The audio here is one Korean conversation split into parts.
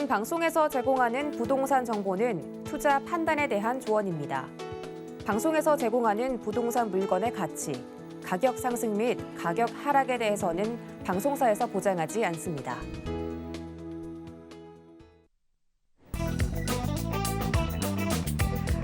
본 방송에서 제공하는 부동산 정보는 투자 판단에 대한 조언입니다. 방송에서 제공하는 부동산 물건의 가치, 가격 상승 및 가격 하락에 대해서는 방송사에서 보장하지 않습니다.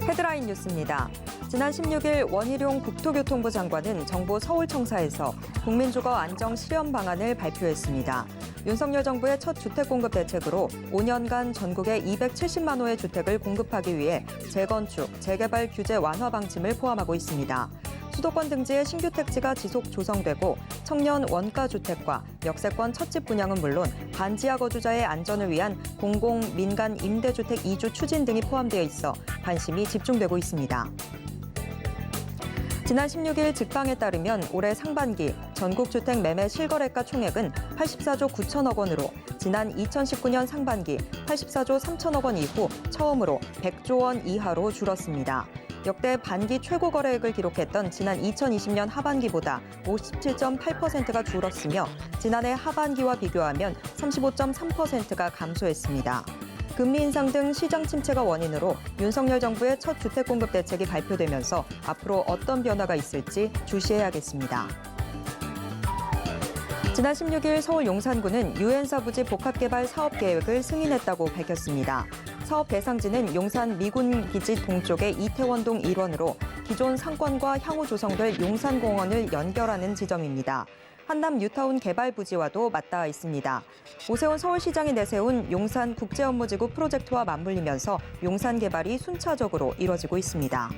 헤드라인 뉴스입니다. 지난 16일 원희룡 국토교통부 장관은 정부 서울청사에서 국민주거 안정 실현 방안을 발표했습니다. 윤석열 정부의 첫 주택 공급 대책으로 5년간 전국에 270만 호의 주택을 공급하기 위해 재건축, 재개발 규제 완화 방침을 포함하고 있습니다. 수도권 등지의 신규 택지가 지속 조성되고 청년 원가 주택과 역세권 첫집 분양은 물론 반지하 거주자의 안전을 위한 공공, 민간 임대주택 이주 추진 등이 포함되어 있어 관심이 집중되고 있습니다. 지난 16일 직방에 따르면 올해 상반기 전국 주택 매매 실거래가 총액은 84조 9천억 원으로 지난 2019년 상반기 84조 3천억 원 이후 처음으로 100조 원 이하로 줄었습니다. 역대 반기 최고 거래액을 기록했던 지난 2020년 하반기보다 57.8%가 줄었으며 지난해 하반기와 비교하면 35.3%가 감소했습니다. 금리 인상 등 시장 침체가 원인으로 윤석열 정부의 첫 주택 공급 대책이 발표되면서 앞으로 어떤 변화가 있을지 주시해야겠습니다. 지난 16일 서울 용산구는 유엔사 부지 복합개발 사업 계획을 승인했다고 밝혔습니다. 사업 대상지는 용산 미군 기지 동쪽의 이태원동 일원으로 기존 상권과 향후 조성될 용산공원을 연결하는 지점입니다. 한남 뉴타운 개발 부지와도 맞닿아 있습니다. 오세훈 서울시장이 내세운 용산 국제업무지구 프로젝트와 맞물리면서 용산 개발이 순차적으로 이뤄지고 있습니다.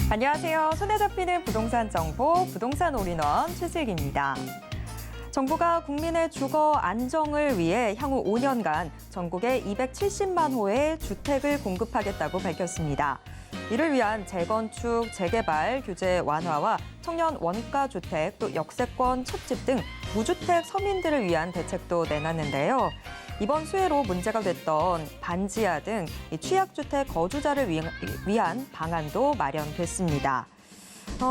안녕하세요. 손에 잡히는 부동산 정보, 부동산 올인원 최슬기입니다. 정부가 국민의 주거 안정을 위해 향후 5년간 전국에 270만 호의 주택을 공급하겠다고 밝혔습니다. 이를 위한 재건축, 재개발, 규제 완화와 청년 원가 주택, 또 역세권 첫집 등 무주택 서민들을 위한 대책도 내놨는데요. 이번 수해로 문제가 됐던 반지하 등 취약주택 거주자를 위한 방안도 마련됐습니다.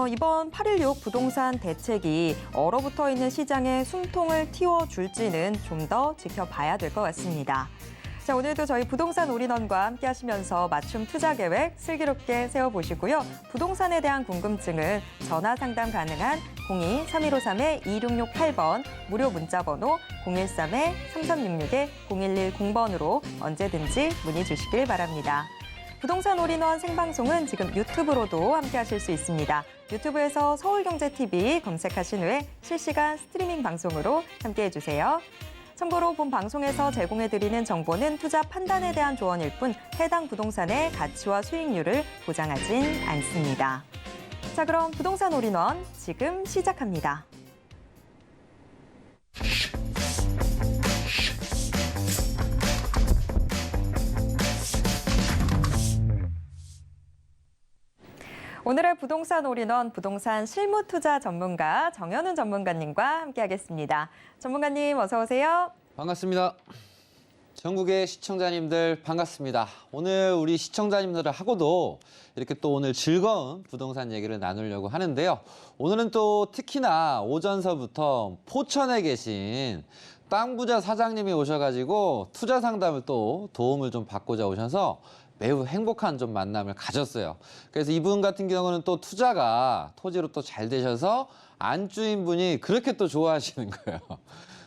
이번 8.16 부동산 대책이 얼어붙어 있는 시장에 숨통을 틔워줄지는 좀 더 지켜봐야 될 것 같습니다. 자, 오늘도 저희 부동산 올인원과 함께 하시면서 맞춤 투자 계획 슬기롭게 세워보시고요. 부동산에 대한 궁금증은 전화 상담 가능한 02-3153-2668번, 무료 문자번호 013-3366-0110번으로 언제든지 문의 주시길 바랍니다. 부동산 올인원 생방송은 지금 유튜브로도 함께 하실 수 있습니다. 유튜브에서 서울경제TV 검색하신 후에 실시간 스트리밍 방송으로 함께해 주세요. 참고로 본 방송에서 제공해드리는 정보는 투자 판단에 대한 조언일 뿐 해당 부동산의 가치와 수익률을 보장하진 않습니다. 자, 그럼 부동산 올인원 지금 시작합니다. 오늘의 부동산 올인원 부동산 실무 투자 전문가 정현훈 전문가님과 함께하겠습니다. 전문가님 어서 오세요. 반갑습니다. 전국의 시청자님들 반갑습니다. 오늘 우리 시청자님들하고도 이렇게 또 오늘 즐거운 부동산 얘기를 나누려고 하는데요. 오늘은 또 특히나 오전서부터 포천에 계신 땅 부자 사장님이 오셔가지고 투자 상담을 또 도움을 좀 받고자 오셔서 매우 행복한 좀 만남을 가졌어요. 그래서 이분 같은 경우는 또 투자가 토지로 또 잘 되셔서 안주인분이 그렇게 또 좋아하시는 거예요.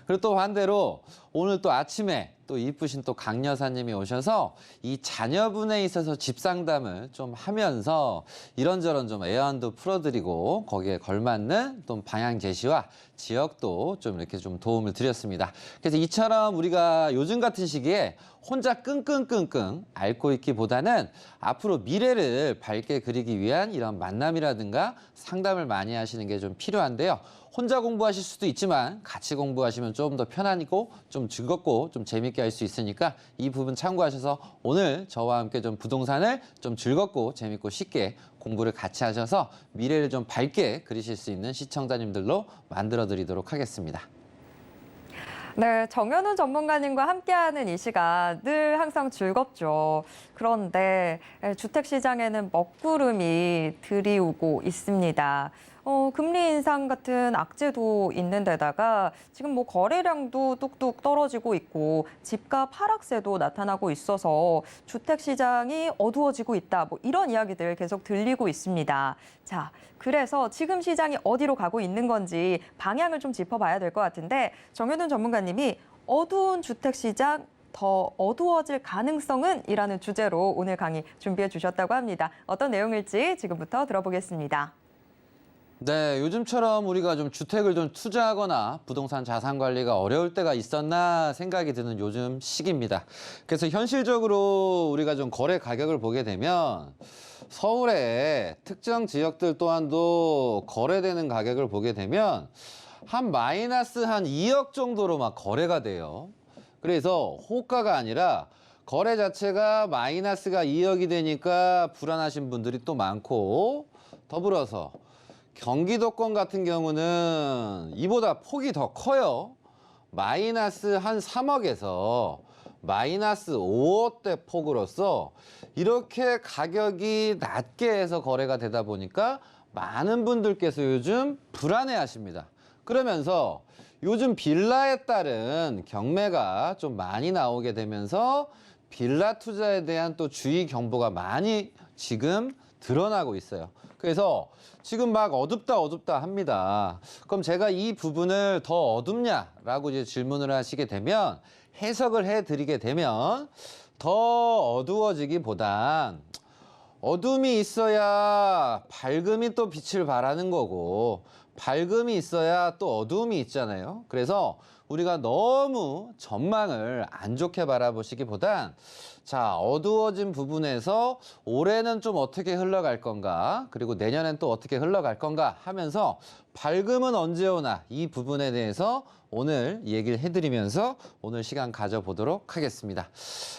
그리고 또 반대로 오늘 또 아침에 또 이쁘신 또 강 여사님이 오셔서 이 자녀분에 있어서 집 상담을 좀 하면서 이런저런 좀 애안도 풀어드리고 거기에 걸맞는 또 방향 제시와 지역도 좀 이렇게 좀 도움을 드렸습니다. 그래서 이처럼 우리가 요즘 같은 시기에 혼자 끙끙끙끙 앓고 있기보다는 앞으로 미래를 밝게 그리기 위한 이런 만남이라든가 상담을 많이 하시는 게 좀 필요한데요. 혼자 공부하실 수도 있지만 같이 공부하시면 좀 더 편안하고 좀 즐겁고 좀 재밌게 할 수 있으니까 이 부분 참고하셔서 오늘 저와 함께 좀 부동산을 좀 즐겁고 재밌고 쉽게 공부를 같이 하셔서 미래를 좀 밝게 그리실 수 있는 시청자님들로 만들어 드리도록 하겠습니다. 네, 정현훈 전문가님과 함께하는 이 시간 늘 항상 즐겁죠. 그런데 주택시장에는 먹구름이 들이오고 있습니다. 금리 인상 같은 악재도 있는 데다가 지금 뭐 거래량도 뚝뚝 떨어지고 있고 집값 하락세도 나타나고 있어서 주택 시장이 어두워지고 있다. 뭐 이런 이야기들 계속 들리고 있습니다. 자, 그래서 지금 시장이 어디로 가고 있는 건지 방향을 좀 짚어봐야 될 것 같은데 정현훈 전문가님이 어두운 주택 시장 더 어두워질 가능성은? 이라는 주제로 오늘 강의 준비해 주셨다고 합니다. 어떤 내용일지 지금부터 들어보겠습니다. 네, 요즘처럼 우리가 좀 주택을 좀 투자하거나 부동산 자산 관리가 어려울 때가 있었나 생각이 드는 요즘 시기입니다. 그래서 현실적으로 우리가 좀 거래 가격을 보게 되면 서울의 특정 지역들 또한도 거래되는 가격을 보게 되면 한 마이너스 한 2억 정도로 막 거래가 돼요. 그래서 호가가 아니라 거래 자체가 마이너스가 2억이 되니까 불안하신 분들이 또 많고, 더불어서 경기도권 같은 경우는 이보다 폭이 더 커요. 마이너스 한 3억에서 마이너스 5억대 폭으로서 이렇게 가격이 낮게 해서 거래가 되다 보니까 많은 분들께서 요즘 불안해 하십니다. 그러면서 요즘 빌라에 따른 경매가 좀 많이 나오게 되면서 빌라 투자에 대한 또 주의 경보가 많이 지금 드러나고 있어요. 그래서 지금 막 어둡다 합니다. 그럼 제가 이 부분을 더 어둡냐라고 이제 질문을 하시게 되면 해석을 해드리게 되면 더 어두워지기보단 어둠이 있어야 밝음이 또 빛을 발하는 거고 밝음이 있어야 또 어두움이 있잖아요. 그래서 우리가 너무 전망을 안 좋게 바라보시기보단 자, 어두워진 부분에서 올해는 좀 어떻게 흘러갈 건가, 그리고 내년엔 또 어떻게 흘러갈 건가 하면서 밝음은 언제 오나 이 부분에 대해서 오늘 얘기를 해드리면서 오늘 시간 가져보도록 하겠습니다.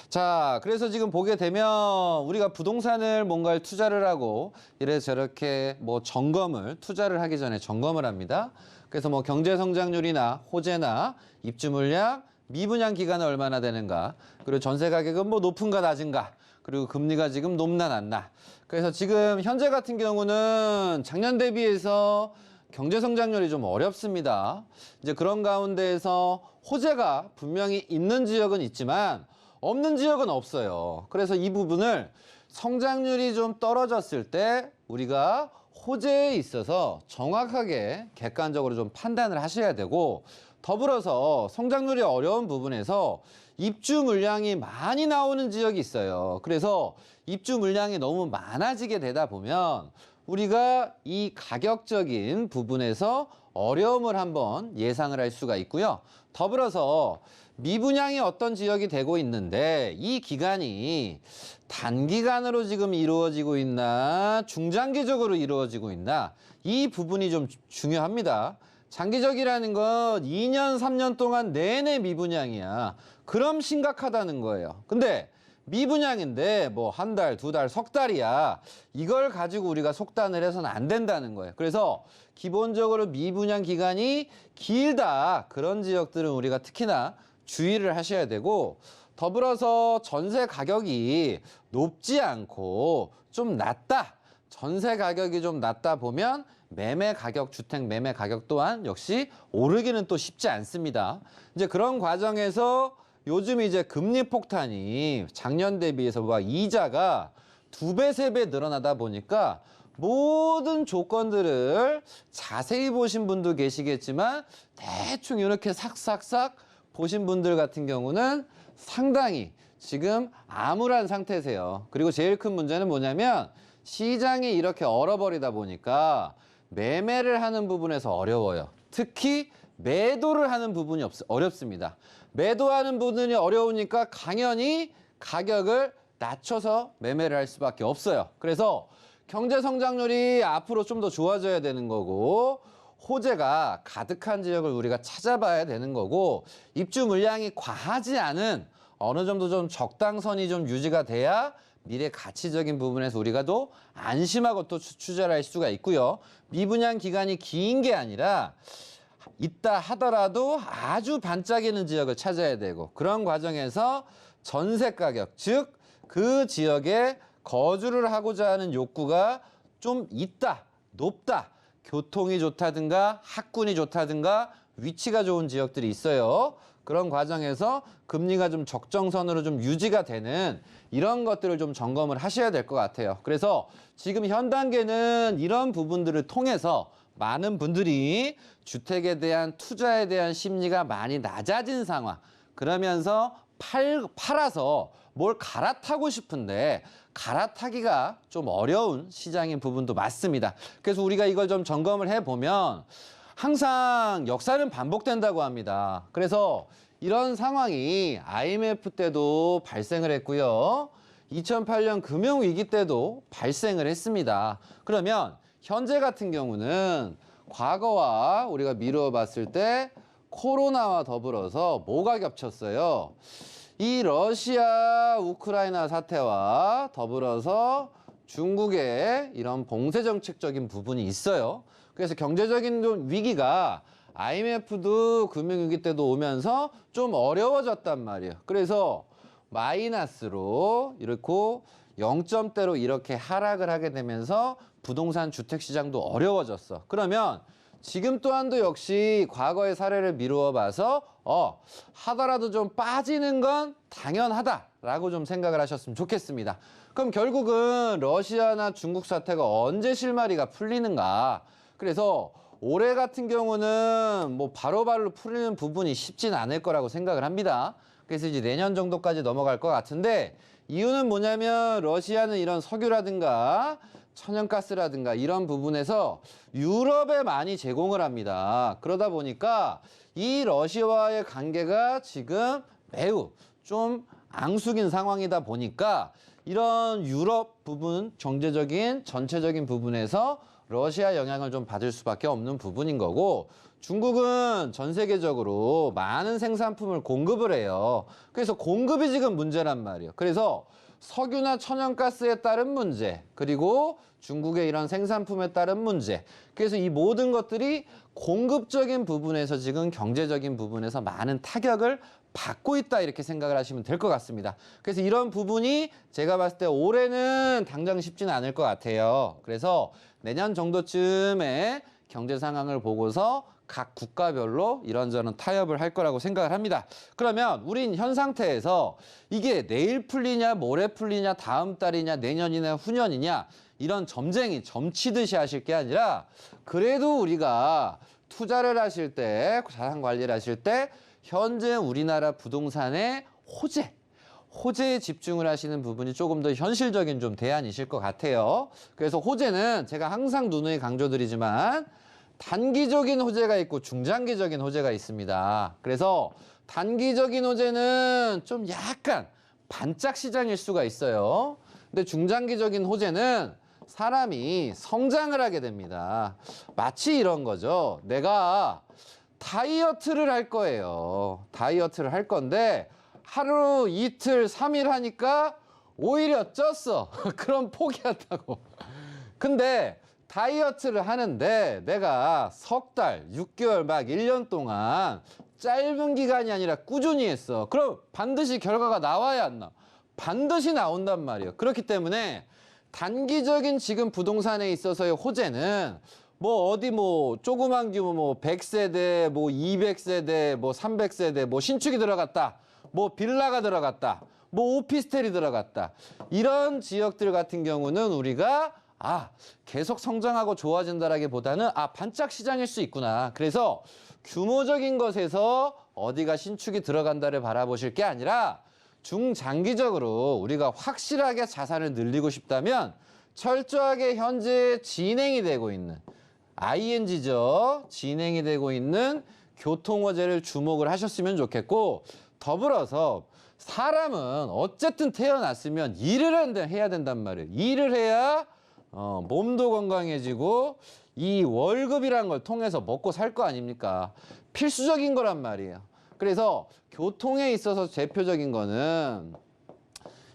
자, 그래서 지금 보게 되면 우리가 부동산을 뭔가를 투자를 하고 이래서 저렇게 뭐 점검을, 투자를 하기 전에 점검을 합니다. 그래서 뭐 경제 성장률이나 호재나 입주 물량, 미분양 기간은 얼마나 되는가, 그리고 전세 가격은 뭐 높은가 낮은가, 그리고 금리가 지금 높나 낮나. 그래서 지금 현재 같은 경우는 작년 대비해서 경제 성장률이 좀 어렵습니다. 이제 그런 가운데에서 호재가 분명히 있는 지역은 있지만 없는 지역은 없어요. 그래서 이 부분을 성장률이 좀 떨어졌을 때 우리가 호재에 있어서 정확하게 객관적으로 좀 판단을 하셔야 되고, 더불어서 성장률이 어려운 부분에서 입주 물량이 많이 나오는 지역이 있어요. 그래서 입주 물량이 너무 많아지게 되다 보면 우리가 이 가격적인 부분에서 어려움을 한번 예상을 할 수가 있고요. 더불어서 미분양이 어떤 지역이 되고 있는데 이 기간이 단기간으로 지금 이루어지고 있나 중장기적으로 이루어지고 있나, 이 부분이 좀 중요합니다. 장기적이라는 건 2년, 3년 동안 내내 미분양이야. 그럼 심각하다는 거예요. 근데 미분양인데 뭐 한 달, 두 달, 석 달이야. 이걸 가지고 우리가 속단을 해서는 안 된다는 거예요. 그래서 기본적으로 미분양 기간이 길다, 그런 지역들은 우리가 특히나 주의를 하셔야 되고, 더불어서 전세 가격이 높지 않고 좀 낮다, 전세 가격이 좀 낮다 보면 매매 가격, 주택 매매 가격 또한 역시 오르기는 또 쉽지 않습니다. 이제 그런 과정에서 요즘 이제 금리 폭탄이 작년 대비해서 막 이자가 2배, 3배 늘어나다 보니까 모든 조건들을 자세히 보신 분도 계시겠지만 대충 이렇게 삭삭삭 보신 분들 같은 경우는 상당히 지금 암울한 상태세요. 그리고 제일 큰 문제는 뭐냐면 시장이 이렇게 얼어버리다 보니까 매매를 하는 부분에서 어려워요. 특히 매도를 하는 부분이 어렵습니다. 매도하는 부분이 어려우니까 당연히 가격을 낮춰서 매매를 할 수밖에 없어요. 그래서 경제 성장률이 앞으로 좀 더 좋아져야 되는 거고, 호재가 가득한 지역을 우리가 찾아봐야 되는 거고, 입주 물량이 과하지 않은 어느 정도 좀 적당선이 좀 유지가 돼야 미래 가치적인 부분에서 우리가 또 안심하고 또 투자를 할 수가 있고요. 미분양 기간이 긴 게 아니라 있다 하더라도 아주 반짝이는 지역을 찾아야 되고, 그런 과정에서 전세 가격, 즉 그 지역에 거주를 하고자 하는 욕구가 좀 있다, 높다, 교통이 좋다든가 학군이 좋다든가 위치가 좋은 지역들이 있어요. 그런 과정에서 금리가 좀 적정선으로 좀 유지가 되는 이런 것들을 좀 점검을 하셔야 될 것 같아요. 그래서 지금 현 단계는 이런 부분들을 통해서 많은 분들이 주택에 대한 투자에 대한 심리가 많이 낮아진 상황. 그러면서 팔아서 뭘 갈아타고 싶은데 갈아타기가 좀 어려운 시장인 부분도 맞습니다. 그래서 우리가 이걸 좀 점검을 해보면 항상 역사는 반복된다고 합니다. 그래서 이런 상황이 IMF 때도 발생을 했고요. 2008년 금융위기 때도 발생을 했습니다. 그러면 현재 같은 경우는 과거와 우리가 미루어 봤을 때 코로나와 더불어서 뭐가 겹쳤어요? 이 러시아 우크라이나 사태와 더불어서 중국의 이런 봉쇄 정책적인 부분이 있어요. 그래서 경제적인 좀 위기가 IMF도 금융위기 때도 오면서 좀 어려워졌단 말이에요. 그래서 마이너스로 이렇게 0점대로 이렇게 하락을 하게 되면서 부동산 주택 시장도 어려워졌어. 그러면 지금 또한도 역시 과거의 사례를 미루어 봐서 하더라도 좀 빠지는 건 당연하다라고 좀 생각을 하셨으면 좋겠습니다. 그럼 결국은 러시아나 중국 사태가 언제 실마리가 풀리는가? 그래서 올해 같은 경우는 뭐 바로바로 풀리는 부분이 쉽진 않을 거라고 생각을 합니다. 그래서 이제 내년 정도까지 넘어갈 것 같은데 이유는 뭐냐면 러시아는 이런 석유라든가 천연가스라든가 이런 부분에서 유럽에 많이 제공을 합니다. 그러다 보니까 이 러시아와의 관계가 지금 매우 좀 앙숙인 상황이다 보니까 이런 유럽 부분, 경제적인 전체적인 부분에서 러시아 영향을 좀 받을 수밖에 없는 부분인 거고 중국은 전 세계적으로 많은 생산품을 공급을 해요. 그래서 공급이 지금 문제란 말이에요. 그래서 석유나 천연가스에 따른 문제, 그리고 중국의 이런 생산품에 따른 문제. 그래서 이 모든 것들이 공급적인 부분에서 지금 경제적인 부분에서 많은 타격을 받고 있다 이렇게 생각을 하시면 될 것 같습니다. 그래서 이런 부분이 제가 봤을 때 올해는 당장 쉽지는 않을 것 같아요. 그래서 내년 정도쯤에 경제 상황을 보고서 각 국가별로 이런저런 타협을 할 거라고 생각을 합니다. 그러면 우린 현 상태에서 이게 내일 풀리냐 모레 풀리냐 다음 달이냐 내년이냐 후년이냐 이런 점쟁이 점치듯이 하실 게 아니라 그래도 우리가 투자를 하실 때 자산 관리를 하실 때 현재 우리나라 부동산의 호재에 집중을 하시는 부분이 조금 더 현실적인 좀 대안이실 것 같아요. 그래서 호재는 제가 항상 누누이 강조드리지만 단기적인 호재가 있고 중장기적인 호재가 있습니다. 그래서 단기적인 호재는 좀 약간 반짝 시장일 수가 있어요. 근데 중장기적인 호재는 사람이 성장을 하게 됩니다. 마치 이런 거죠. 내가 다이어트를 할 거예요. 다이어트를 할 건데 하루, 이틀, 3일 하니까 오히려 쪘어. 그럼 포기한다고. 근데 다이어트를 하는데 내가 석 달, 6개월, 막 1년 동안 짧은 기간이 아니라 꾸준히 했어. 그럼 반드시 결과가 나와야 안 나와? 반드시 나온단 말이에요. 그렇기 때문에 단기적인 지금 부동산에 있어서의 호재는 뭐 어디 뭐 조그만 규모 뭐 100세대, 뭐 200세대, 뭐 300세대, 뭐 신축이 들어갔다. 뭐 빌라가 들어갔다. 뭐 오피스텔이 들어갔다. 이런 지역들 같은 경우는 우리가 계속 성장하고 좋아진다라기보다는 반짝 시장일 수 있구나. 그래서 규모적인 것에서 어디가 신축이 들어간다를 바라보실 게 아니라 중장기적으로 우리가 확실하게 자산을 늘리고 싶다면 철저하게 현재 진행이 되고 있는 ING죠. 진행이 되고 있는 교통호재를 주목을 하셨으면 좋겠고 더불어서 사람은 어쨌든 태어났으면 일을 해야 된단 말이에요. 일을 해야 몸도 건강해지고 이 월급이란 걸 통해서 먹고 살 거 아닙니까? 필수적인 거란 말이에요. 그래서 교통에 있어서 대표적인 거는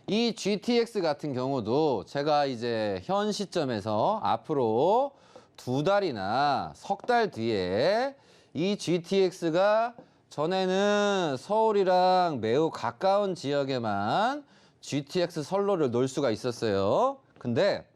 이 GTX 같은 경우도 제가 이제 현 시점에서 앞으로 2달이나 석 달 뒤에 이 GTX가 전에는 서울이랑 매우 가까운 지역에만 GTX 선로를 놓을 수가 있었어요. 근데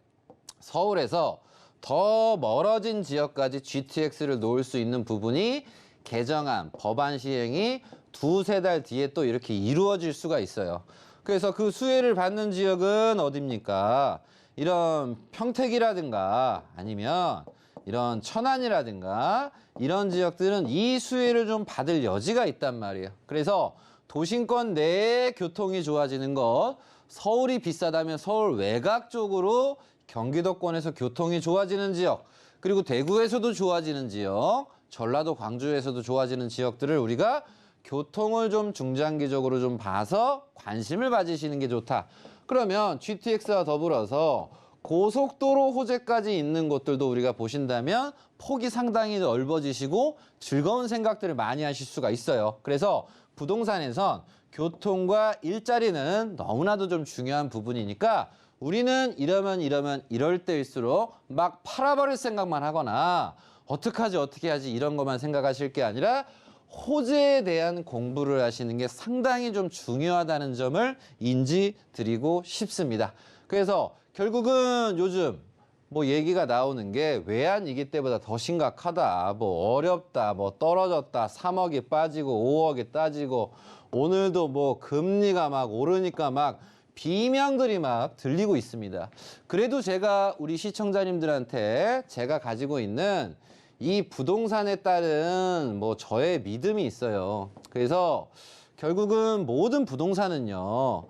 서울에서 더 멀어진 지역까지 GTX를 놓을 수 있는 부분이 개정안, 법안 시행이 두세 달 뒤에 또 이렇게 이루어질 수가 있어요. 그래서 그 수혜를 받는 지역은 어딥니까? 이런 평택이라든가 아니면 이런 천안이라든가 이런 지역들은 이 수혜를 좀 받을 여지가 있단 말이에요. 그래서 도심권 내에 교통이 좋아지는 것, 서울이 비싸다면 서울 외곽 쪽으로 경기도권에서 교통이 좋아지는 지역, 그리고 대구에서도 좋아지는 지역, 전라도 광주에서도 좋아지는 지역들을 우리가 교통을 좀 중장기적으로 좀 봐서 관심을 가지시는 게 좋다. 그러면 GTX와 더불어서 고속도로 호재까지 있는 곳들도 우리가 보신다면 폭이 상당히 넓어지시고 즐거운 생각들을 많이 하실 수가 있어요. 그래서 부동산에선 교통과 일자리는 너무나도 좀 중요한 부분이니까 우리는 이러면 이럴 때일수록 막 팔아버릴 생각만 하거나 어떻게 하지 이런 것만 생각하실 게 아니라 호재에 대한 공부를 하시는 게 상당히 좀 중요하다는 점을 인지드리고 싶습니다. 그래서 결국은 요즘 뭐 얘기가 나오는 게 외환위기 때보다 더 심각하다, 뭐 어렵다, 뭐 떨어졌다, 3억이 빠지고 5억이 따지고 오늘도 뭐 금리가 막 오르니까 막 비명들이 막 들리고 있습니다. 그래도 제가 우리 시청자님들한테 제가 가지고 있는 이 부동산에 따른 뭐 저의 믿음이 있어요. 그래서 결국은 모든 부동산은요,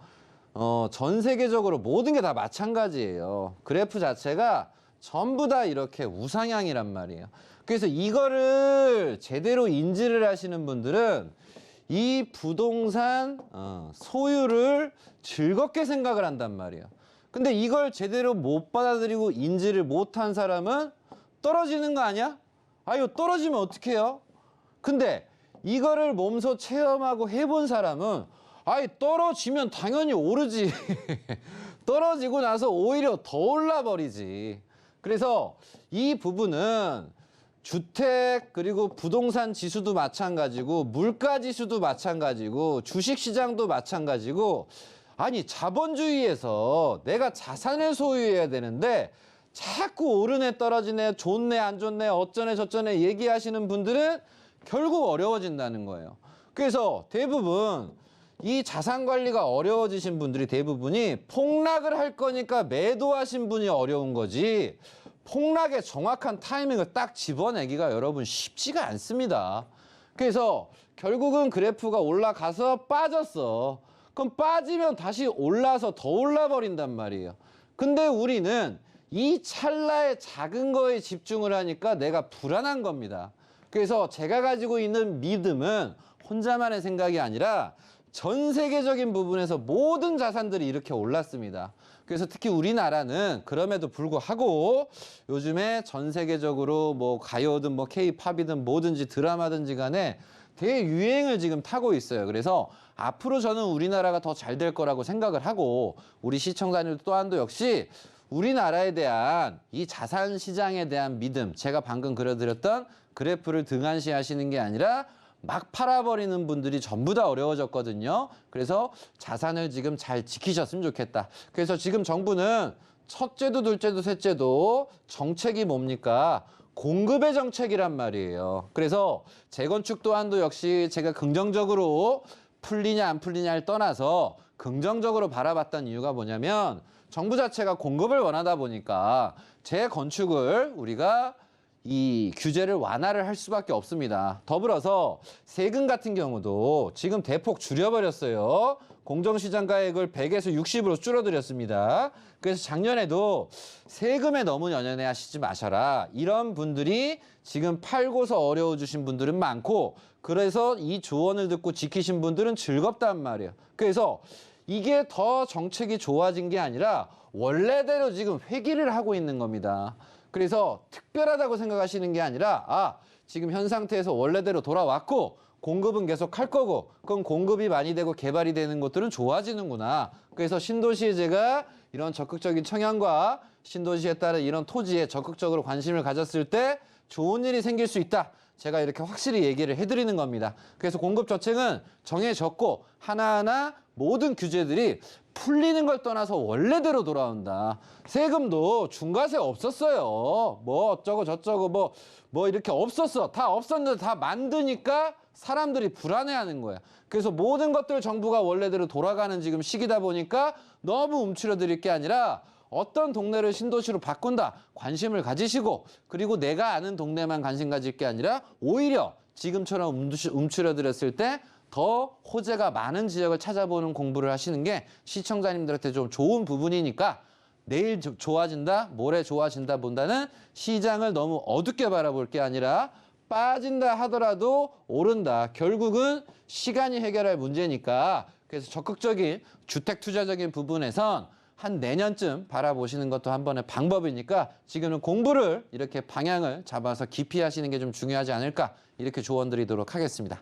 전 세계적으로 모든 게 다 마찬가지예요. 그래프 자체가 전부 다 이렇게 우상향이란 말이에요. 그래서 이거를 제대로 인지를 하시는 분들은 이 부동산 소유를 즐겁게 생각을 한단 말이에요. 근데 이걸 제대로 못 받아들이고 인지를 못한 사람은 떨어지는 거 아니야? 아유, 떨어지면 어떡해요? 근데 이거를 몸소 체험하고 해본 사람은 아이, 떨어지면 당연히 오르지. 떨어지고 나서 오히려 더 올라버리지. 그래서 이 부분은 주택 그리고 부동산 지수도 마찬가지고 물가 지수도 마찬가지고 주식시장도 마찬가지고 아니 자본주의에서 내가 자산을 소유해야 되는데 자꾸 오르네 떨어지네 좋네 안 좋네 어쩌네 저쩌네 얘기하시는 분들은 결국 어려워진다는 거예요. 그래서 대부분 이 자산 관리가 어려워지신 분들이 대부분이 폭락을 할 거니까 매도하신 분이 어려운 거지 폭락의 정확한 타이밍을 딱 집어내기가 여러분 쉽지가 않습니다. 그래서 결국은 그래프가 올라가서 빠졌어. 그럼 빠지면 다시 올라서 더 올라버린단 말이에요. 근데 우리는 이 찰나의 작은 거에 집중을 하니까 내가 불안한 겁니다. 그래서 제가 가지고 있는 믿음은 혼자만의 생각이 아니라 전 세계적인 부분에서 모든 자산들이 이렇게 올랐습니다. 그래서 특히 우리나라는 그럼에도 불구하고 요즘에 전 세계적으로 뭐 가요든 뭐 K-팝이든 뭐든지 드라마든지 간에 대유행을 지금 타고 있어요. 그래서 앞으로 저는 우리나라가 더 잘 될 거라고 생각을 하고 우리 시청자님 또한도 역시 우리나라에 대한 이 자산 시장에 대한 믿음, 제가 방금 그려드렸던 그래프를 등한시하시는 게 아니라 막 팔아버리는 분들이 전부 다 어려워졌거든요. 그래서 자산을 지금 잘 지키셨으면 좋겠다. 그래서 지금 정부는 첫째도 둘째도 셋째도 정책이 뭡니까? 공급의 정책이란 말이에요. 그래서 재건축 또한도 역시 제가 긍정적으로 풀리냐 안 풀리냐를 떠나서 긍정적으로 바라봤던 이유가 뭐냐면 정부 자체가 공급을 원하다 보니까 재건축을 우리가 이 규제를 완화를 할 수밖에 없습니다. 더불어서 세금 같은 경우도 지금 대폭 줄여버렸어요. 공정시장가액을 100에서 60으로 줄어들였습니다. 그래서 작년에도 세금에 너무 연연해 하시지 마셔라. 이런 분들이 지금 팔고서 어려워지신 분들은 많고 그래서 이 조언을 듣고 지키신 분들은 즐겁단 말이에요. 그래서 이게 더 정책이 좋아진 게 아니라 원래대로 지금 회귀를 하고 있는 겁니다. 그래서 특별하다고 생각하시는 게 아니라 지금 현 상태에서 원래대로 돌아왔고 공급은 계속 할 거고 그럼 공급이 많이 되고 개발이 되는 것들은 좋아지는구나. 그래서 신도시에 제가 이런 적극적인 청약과 신도시에 따른 이런 토지에 적극적으로 관심을 가졌을 때 좋은 일이 생길 수 있다. 제가 이렇게 확실히 얘기를 해드리는 겁니다. 그래서 공급 저층은 정해졌고 하나하나 모든 규제들이 풀리는 걸 떠나서 원래대로 돌아온다. 세금도 중과세 없었어요. 뭐 어쩌고 저쩌고 뭐 이렇게 없었어. 다 없었는데 다 만드니까 사람들이 불안해하는 거야. 그래서 모든 것들 정부가 원래대로 돌아가는 지금 시기다 보니까 너무 움츠러들 게 아니라 어떤 동네를 신도시로 바꾼다. 관심을 가지시고 그리고 내가 아는 동네만 관심 가질 게 아니라 오히려 지금처럼 움츠러들었을 때 더 호재가 많은 지역을 찾아보는 공부를 하시는 게 시청자님들한테 좀 좋은 부분이니까 내일 좋아진다, 모레 좋아진다 본다는 시장을 너무 어둡게 바라볼 게 아니라 빠진다 하더라도 오른다. 결국은 시간이 해결할 문제니까 그래서 적극적인 주택 투자적인 부분에선 한 내년쯤 바라보시는 것도 한 번의 방법이니까 지금은 공부를 이렇게 방향을 잡아서 깊이 하시는 게 좀 중요하지 않을까 이렇게 조언 드리도록 하겠습니다.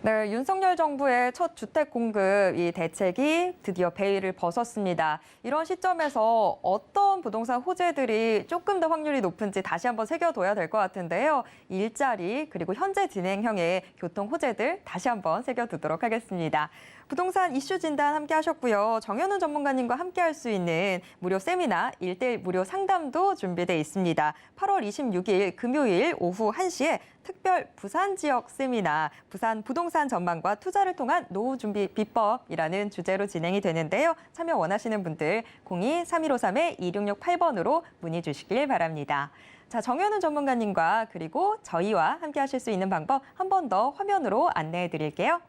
네, 윤석열 정부의 첫 주택 공급 이 대책이 드디어 베일을 벗었습니다. 이런 시점에서 어떤 부동산 호재들이 조금 더 확률이 높은지 다시 한번 새겨둬야 될 것 같은데요. 일자리 그리고 현재 진행형의 교통 호재들 다시 한번 새겨두도록 하겠습니다. 부동산 이슈 진단 함께 하셨고요. 정현우 전문가님과 함께 할 수 있는 무료 세미나 1:1 무료 상담도 준비돼 있습니다. 8월 26일 금요일 오후 1시에 특별 부산 지역 세미나 부산 부동산 전망과 투자를 통한 노후 준비 비법이라는 주제로 진행이 되는데요. 참여 원하시는 분들 02-3153-2668번으로 문의 주시길 바랍니다. 자, 정현우 전문가님과 그리고 저희와 함께 하실 수 있는 방법 한 번 더 화면으로 안내해 드릴게요.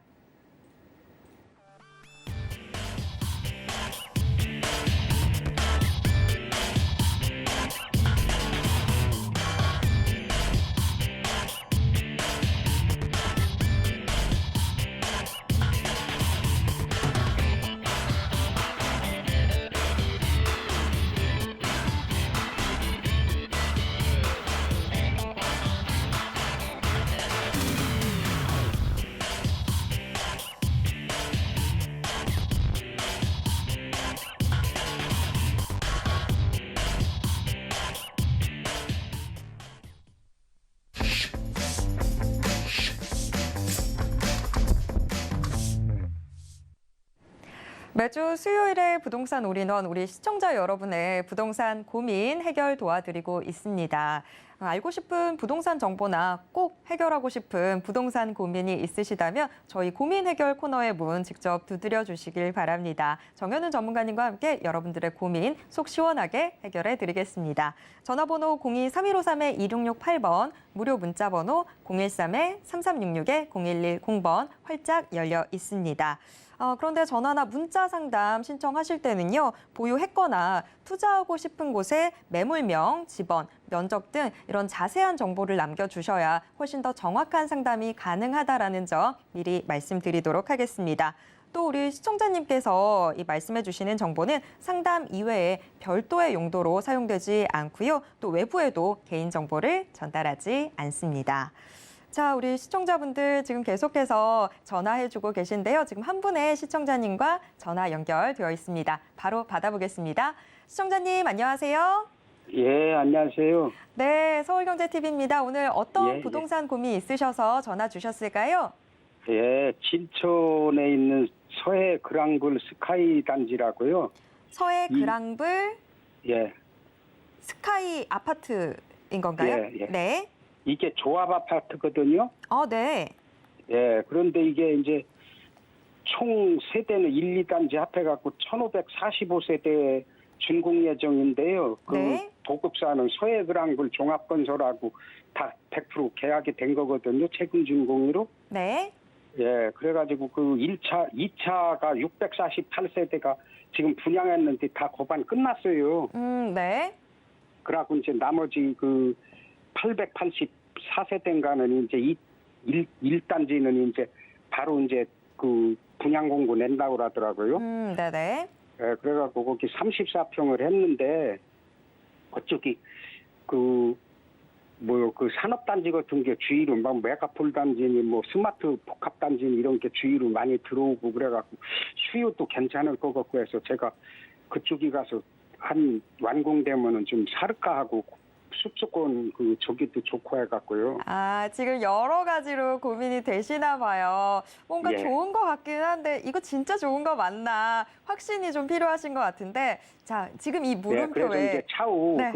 매주 수요일에 부동산 올인원 우리 시청자 여러분의 부동산 고민 해결 도와드리고 있습니다. 알고 싶은 부동산 정보나 꼭 해결하고 싶은 부동산 고민이 있으시다면 저희 고민 해결 코너의 문 직접 두드려 주시길 바랍니다. 정현우 전문가님과 함께 여러분들의 고민 속 시원하게 해결해 드리겠습니다. 전화번호 02-3153-2668번, 무료 문자번호 013-3366-0110번 활짝 열려 있습니다. 그런데 전화나 문자 상담 신청하실 때는요, 보유했거나 투자하고 싶은 곳의 매물명, 지번, 면적 등 이런 자세한 정보를 남겨주셔야 훨씬 더 정확한 상담이 가능하다라는 점 미리 말씀드리도록 하겠습니다. 또 우리 시청자님께서 이 말씀해 주시는 정보는 상담 이외에 별도의 용도로 사용되지 않고요. 또 외부에도 개인정보를 전달하지 않습니다. 자, 우리 시청자분들 지금 계속해서 전화해주고 계신데요. 지금 한 분의 시청자님과 전화 연결되어 있습니다. 바로 받아보겠습니다. 시청자님, 안녕하세요. 예, 안녕하세요. 네, 서울경제TV입니다. 오늘 어떤 예, 부동산 고민이 있으셔서 전화 주셨을까요? 예, 진천에 있는 서해 그랑블 스카이 단지라고요. 서해 그랑블 예, 스카이 아파트인 건가요? 예, 예. 네. 이게 조합 아파트거든요. 네. 예, 그런데 이게 이제 총 세대는 1, 2단지 합해갖고 1545세대 준공 예정인데요. 그 네. 도급사는 서해 그랑블 종합건설하고 다 100% 계약이 된 거거든요. 최근 준공으로. 네. 예, 그래가지고 그 2차가 648세대가 지금 분양했는데 다 고반 끝났어요. 네. 그래갖고 이제 나머지 그 884세대인가는 이제 1단지는 이제 바로 이제 그 분양 공고 낸다고 그러더라고요. 네네. 예, 그래갖고 거기 34평을 했는데 그쪽이 그 산업단지 같은 게 주위로 막 메가폴 단지니 뭐 스마트 복합 단지니 이런 게 주위로 많이 들어오고 그래갖고 수요도 괜찮을 것 같고 해서 제가 그쪽에 가서 한 완공되면은 좀 살까 하고 숲속권 저기도 좋고 해갖고요. 아, 지금 여러 가지로 고민이 되시나 봐요. 뭔가 예. 좋은 것 같긴 한데 이거 진짜 좋은 거 맞나 확신이 좀 필요하신 것 같은데 자, 지금 이 네, 그래서 물음표에 이제 차후 네.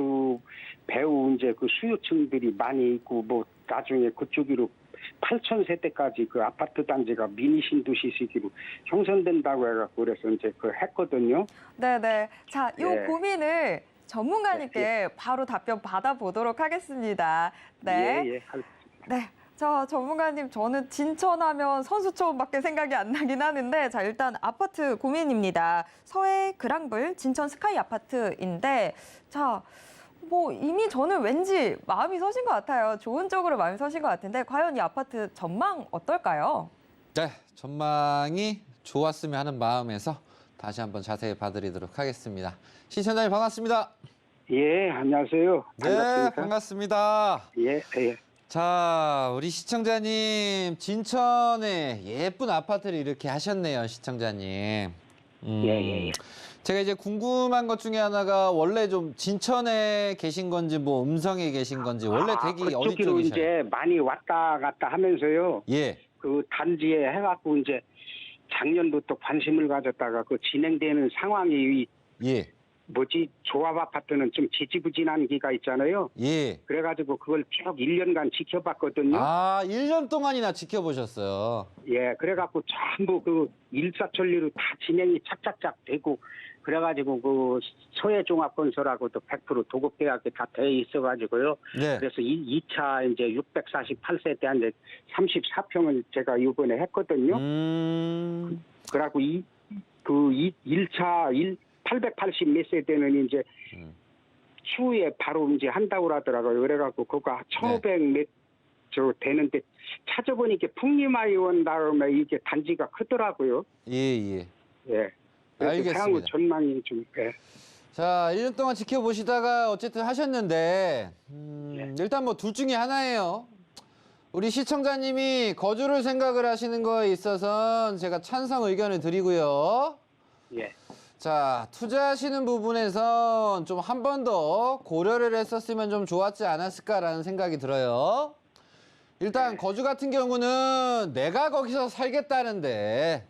배우 이제 수요층들이 많이 있고 뭐 나중에 그쪽으로 8,000세대까지 그 아파트 단지가 미니 신도시 시기로 형성된다고 해갖고 그래서 이제 했거든요. 네네. 자, 이 예. 고민을 전문가님께 바로 답변 받아보도록 하겠습니다. 네. 예. 네. 자, 전문가님, 저는 진천하면 선수촌밖에 생각이 안 나긴 하는데, 자, 일단 아파트 고민입니다. 서해 그랑블 진천 스카이 아파트인데, 자, 뭐 이미 저는 왠지 마음이 서신 것 같아요. 좋은 쪽으로 마음이 서신 것 같은데, 과연 이 아파트 전망 어떨까요? 네, 전망이 좋았으면 하는 마음에서 다시 한번 자세히 봐드리도록 하겠습니다. 시청자님 반갑습니다. 예, 안녕하세요. 네, 반갑습니다. 예. 자, 우리 시청자님 진천에 예쁜 아파트를 이렇게 하셨네요, 시청자님. 예. 제가 이제 궁금한 것 중에 하나가 원래 좀 진천에 계신 건지 뭐 음성에 계신 건지 원래 댁이 어디 그쪽으로 쪽이셔요? 이제 많이 왔다 갔다 하면서요. 예, 그 단지에 해갖고 이제 작년부터 관심을 가졌다가 그 진행되는 상황이 예, 조합 아파트는 좀 지지부진한 기가 있잖아요. 예. 그래가지고 그걸 쭉 1년간 지켜봤거든요. 아, 1년 동안이나 지켜보셨어요. 예, 그래갖고 전부 그 일사천리로 다 진행이 착착착 되고 그래가지고 그 서해종합건설하고도 100% 도급계약이 다 돼 있어가지고요. 네. 그래서 2차 이제 648세대 한 34평을 제가 이번에 했거든요. 그래갖고 1차 880 몇 세대는 이제 추후에 바로 이제 한다고 하더라고요. 그래갖고 그거 1,500 몇 되는데 찾아보니까 풍림하에 온 다음에 이게 단지가 크더라고요. 예. 예. 그래서 알겠습니다. 향후 전망이 좀. 예. 자, 1년 동안 지켜보시다가 어쨌든 하셨는데, 일단 뭐 둘 중에 하나예요. 우리 시청자님이 거주를 생각을 하시는 거에 있어서는 제가 찬성 의견을 드리고요. 예. 자, 투자하시는 부분에선 좀 한 번 더 고려를 했었으면 좀 좋았지 않았을까라는 생각이 들어요. 일단 거주 같은 경우는 내가 거기서 살겠다는데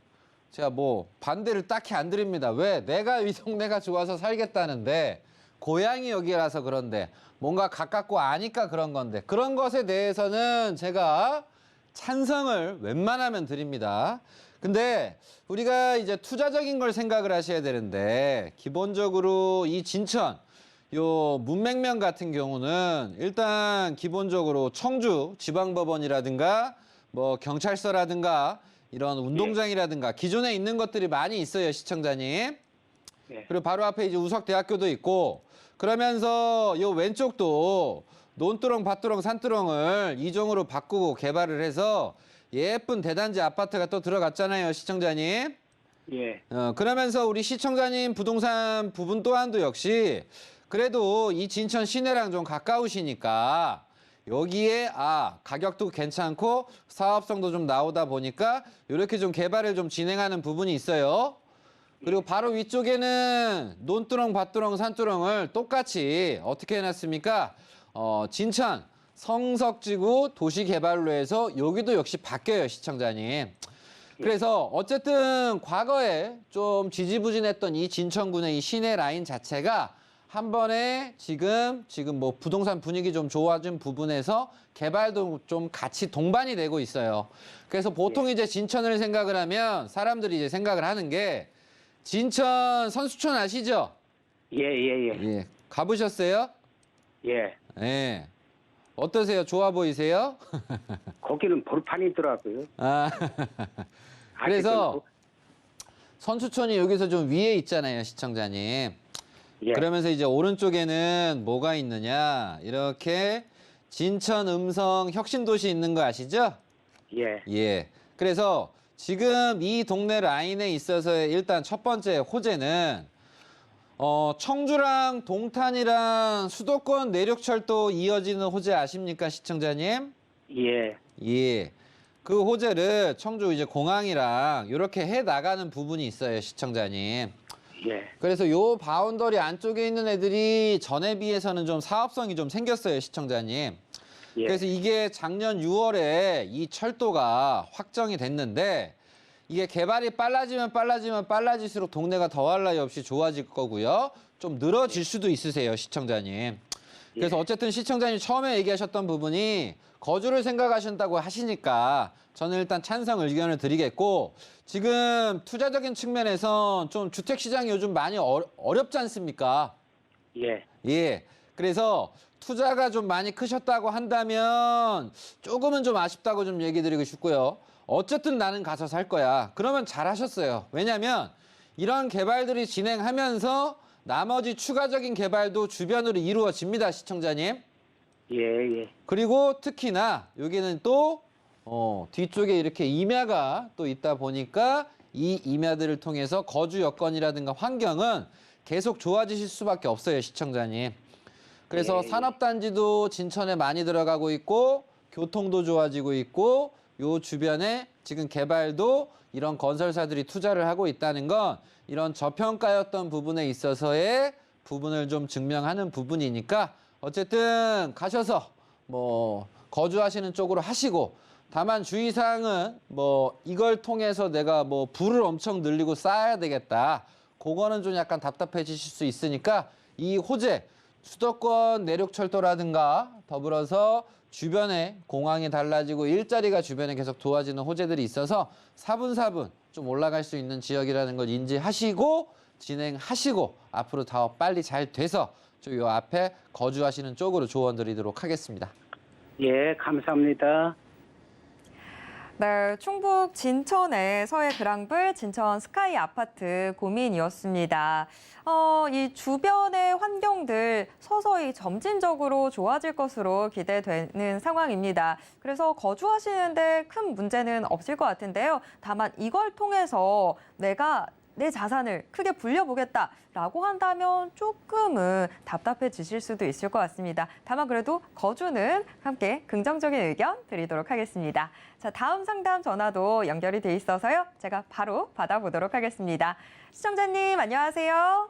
제가 뭐 반대를 딱히 안 드립니다. 왜? 내가 이 동네가 좋아서 살겠다는데 고향이 여기라서 그런데 뭔가 가깝고 아니까 그런 건데 그런 것에 대해서는 제가 찬성을 웬만하면 드립니다. 근데 우리가 이제 투자적인 걸 생각을 하셔야 되는데 기본적으로 이 진천 요 문맹면 같은 경우는 일단 기본적으로 청주 지방법원이라든가 뭐 경찰서라든가 이런 운동장이라든가 기존에 있는 것들이 많이 있어요, 시청자님. 예. 그리고 바로 앞에 이제 우석대학교도 있고 그러면서 요 왼쪽도 논두렁, 밭두렁, 산두렁을 이종으로 바꾸고 개발을 해서 예쁜 대단지 아파트가 또 들어갔잖아요, 시청자님. 예. 그러면서 우리 시청자님 부동산 부분 또한도 역시 그래도 이 진천 시내랑 좀 가까우시니까 여기에 가격도 괜찮고 사업성도 좀 나오다 보니까 이렇게 좀 개발을 좀 진행하는 부분이 있어요. 그리고 바로 위쪽에는 논두렁, 밭두렁, 산두렁을 똑같이 어떻게 해놨습니까? 진천 성석지구 도시개발로 해서 여기도 역시 바뀌어요, 시청자님. 그래서 어쨌든 과거에 좀 지지부진했던 이 진천군의 이 시내 라인 자체가 한 번에 지금 뭐 부동산 분위기 좀 좋아진 부분에서 개발도 좀 같이 동반이 되고 있어요. 그래서 보통 이제 진천을 생각을 하면 사람들이 이제 생각을 하는 게 진천 선수촌 아시죠? 예. 가보셨어요? 예. 예. 어떠세요? 좋아 보이세요? 거기는 벌판이더라고요. 그래서 선수촌이 여기서 좀 위에 있잖아요, 시청자님. 예. 그러면서 이제 오른쪽에는 뭐가 있느냐? 이렇게 진천 음성 혁신도시 있는 거 아시죠? 예. 그래서 지금 이 동네 라인에 있어서의 일단 첫 번째 호재는 청주랑 동탄이랑 수도권 내륙철도 이어지는 호재 아십니까, 시청자님? 예. 그 호재를 청주 이제 공항이랑 이렇게 해 나가는 부분이 있어요, 시청자님. 예. 그래서 요 바운더리 안쪽에 있는 애들이 전에 비해서는 좀 사업성이 좀 생겼어요, 시청자님. 예. 그래서 이게 작년 6월에 이 철도가 확정이 됐는데 이게 개발이 빨라지면 빨라질수록 동네가 더할 나위 없이 좋아질 거고요. 좀 늘어질 수도 있으세요, 시청자님. 그래서 어쨌든 시청자님 처음에 얘기하셨던 부분이 거주를 생각하신다고 하시니까 저는 일단 찬성 의견을 드리겠고, 지금 투자적인 측면에선 좀 주택시장이 요즘 많이 어렵지 않습니까? 예. 예. 그래서 투자가 좀 많이 크셨다고 한다면 조금은 좀 아쉽다고 좀 얘기 드리고 싶고요. 어쨌든 나는 가서 살 거야. 그러면 잘하셨어요. 왜냐면 이런 개발들이 진행하면서 나머지 추가적인 개발도 주변으로 이루어집니다, 시청자님. 예, 예. 그리고 특히나 여기는 또 뒤쪽에 이렇게 임야가 또 있다 보니까 이 임야들을 통해서 거주 여건이라든가 환경은 계속 좋아지실 수밖에 없어요, 시청자님. 그래서 예. 산업단지도 진천에 많이 들어가고 있고 교통도 좋아지고 있고 요 주변에 지금 개발도 이런 건설사들이 투자를 하고 있다는 건 이런 저평가였던 부분에 있어서의 부분을 좀 증명하는 부분이니까 어쨌든 가셔서 뭐 거주하시는 쪽으로 하시고, 다만 주의사항은 뭐 이걸 통해서 내가 뭐 부를 엄청 늘리고 쌓아야 되겠다. 그거는 좀 약간 답답해지실 수 있으니까 이 호재, 수도권 내륙철도라든가 더불어서 주변에 공항이 달라지고 일자리가 주변에 계속 도와지는 호재들이 있어서 사분사분 좀 올라갈 수 있는 지역이라는 걸 인지하시고 진행하시고 앞으로 더 빨리 잘 돼서 요 앞에 거주하시는 쪽으로 조언 드리도록 하겠습니다. 예, 감사합니다. 네, 충북 진천의 서해 그랑블 진천 스카이 아파트 고민이었습니다. 이 주변의 환경들 서서히 점진적으로 좋아질 것으로 기대되는 상황입니다. 그래서 거주하시는데 큰 문제는 없을 것 같은데요. 다만 이걸 통해서 내가 내 자산을 크게 불려보겠다라고 한다면 조금은 답답해지실 수도 있을 것 같습니다. 다만 그래도 거주는 함께 긍정적인 의견 드리도록 하겠습니다. 자, 다음 상담 전화도 연결이 돼 있어서요. 제가 바로 받아보도록 하겠습니다. 시청자님 안녕하세요.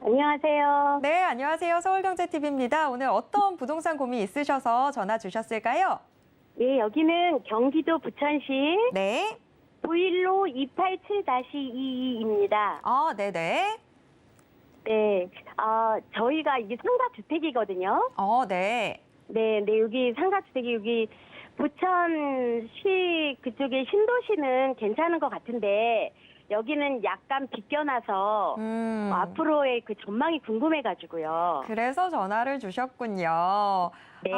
안녕하세요. 네, 안녕하세요. 서울경제TV입니다. 오늘 어떤 부동산 고민 있으셔서 전화 주셨을까요? 예, 여기는 경기도 부천시 네. 보일로 287-22입니다. 네네. 네, 저희가 이게 상가주택이거든요. 네. 네, 여기 상가주택이 여기 부천시 그쪽에 신도시는 괜찮은 것 같은데 여기는 약간 비껴나서 앞으로의 그 전망이 궁금해가지고요. 그래서 전화를 주셨군요. 네.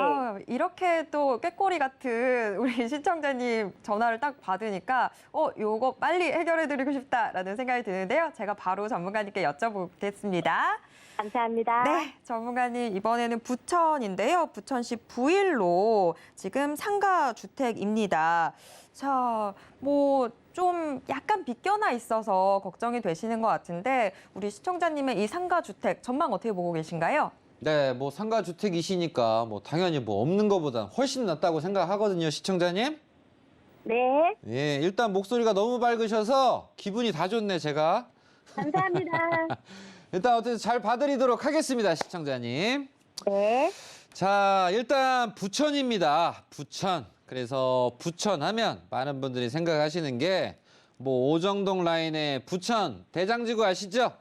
이렇게 또 꾀꼬리 같은 우리 시청자님 전화를 딱 받으니까 요거 빨리 해결해드리고 싶다라는 생각이 드는데요. 제가 바로 전문가님께 여쭤보겠습니다. 감사합니다. 네, 전문가님 이번에는 부천인데요. 부천시 부일로 지금 상가주택입니다. 자, 뭐 좀 약간 비껴나 있어서 걱정이 되시는 것 같은데 우리 시청자님의 이 상가주택 전망 어떻게 보고 계신가요? 네, 뭐 상가주택이시니까 뭐 당연히 뭐 없는 것보다 훨씬 낫다고 생각하거든요, 시청자님. 네, 예, 일단 목소리가 너무 밝으셔서 기분이 다 좋네, 제가. 감사합니다. 일단 어쨌든 잘 봐드리도록 하겠습니다, 시청자님. 네. 자, 일단 부천입니다. 부천. 그래서 부천 하면 많은 분들이 생각하시는 게 뭐 오정동 라인의 부천 대장지구 아시죠?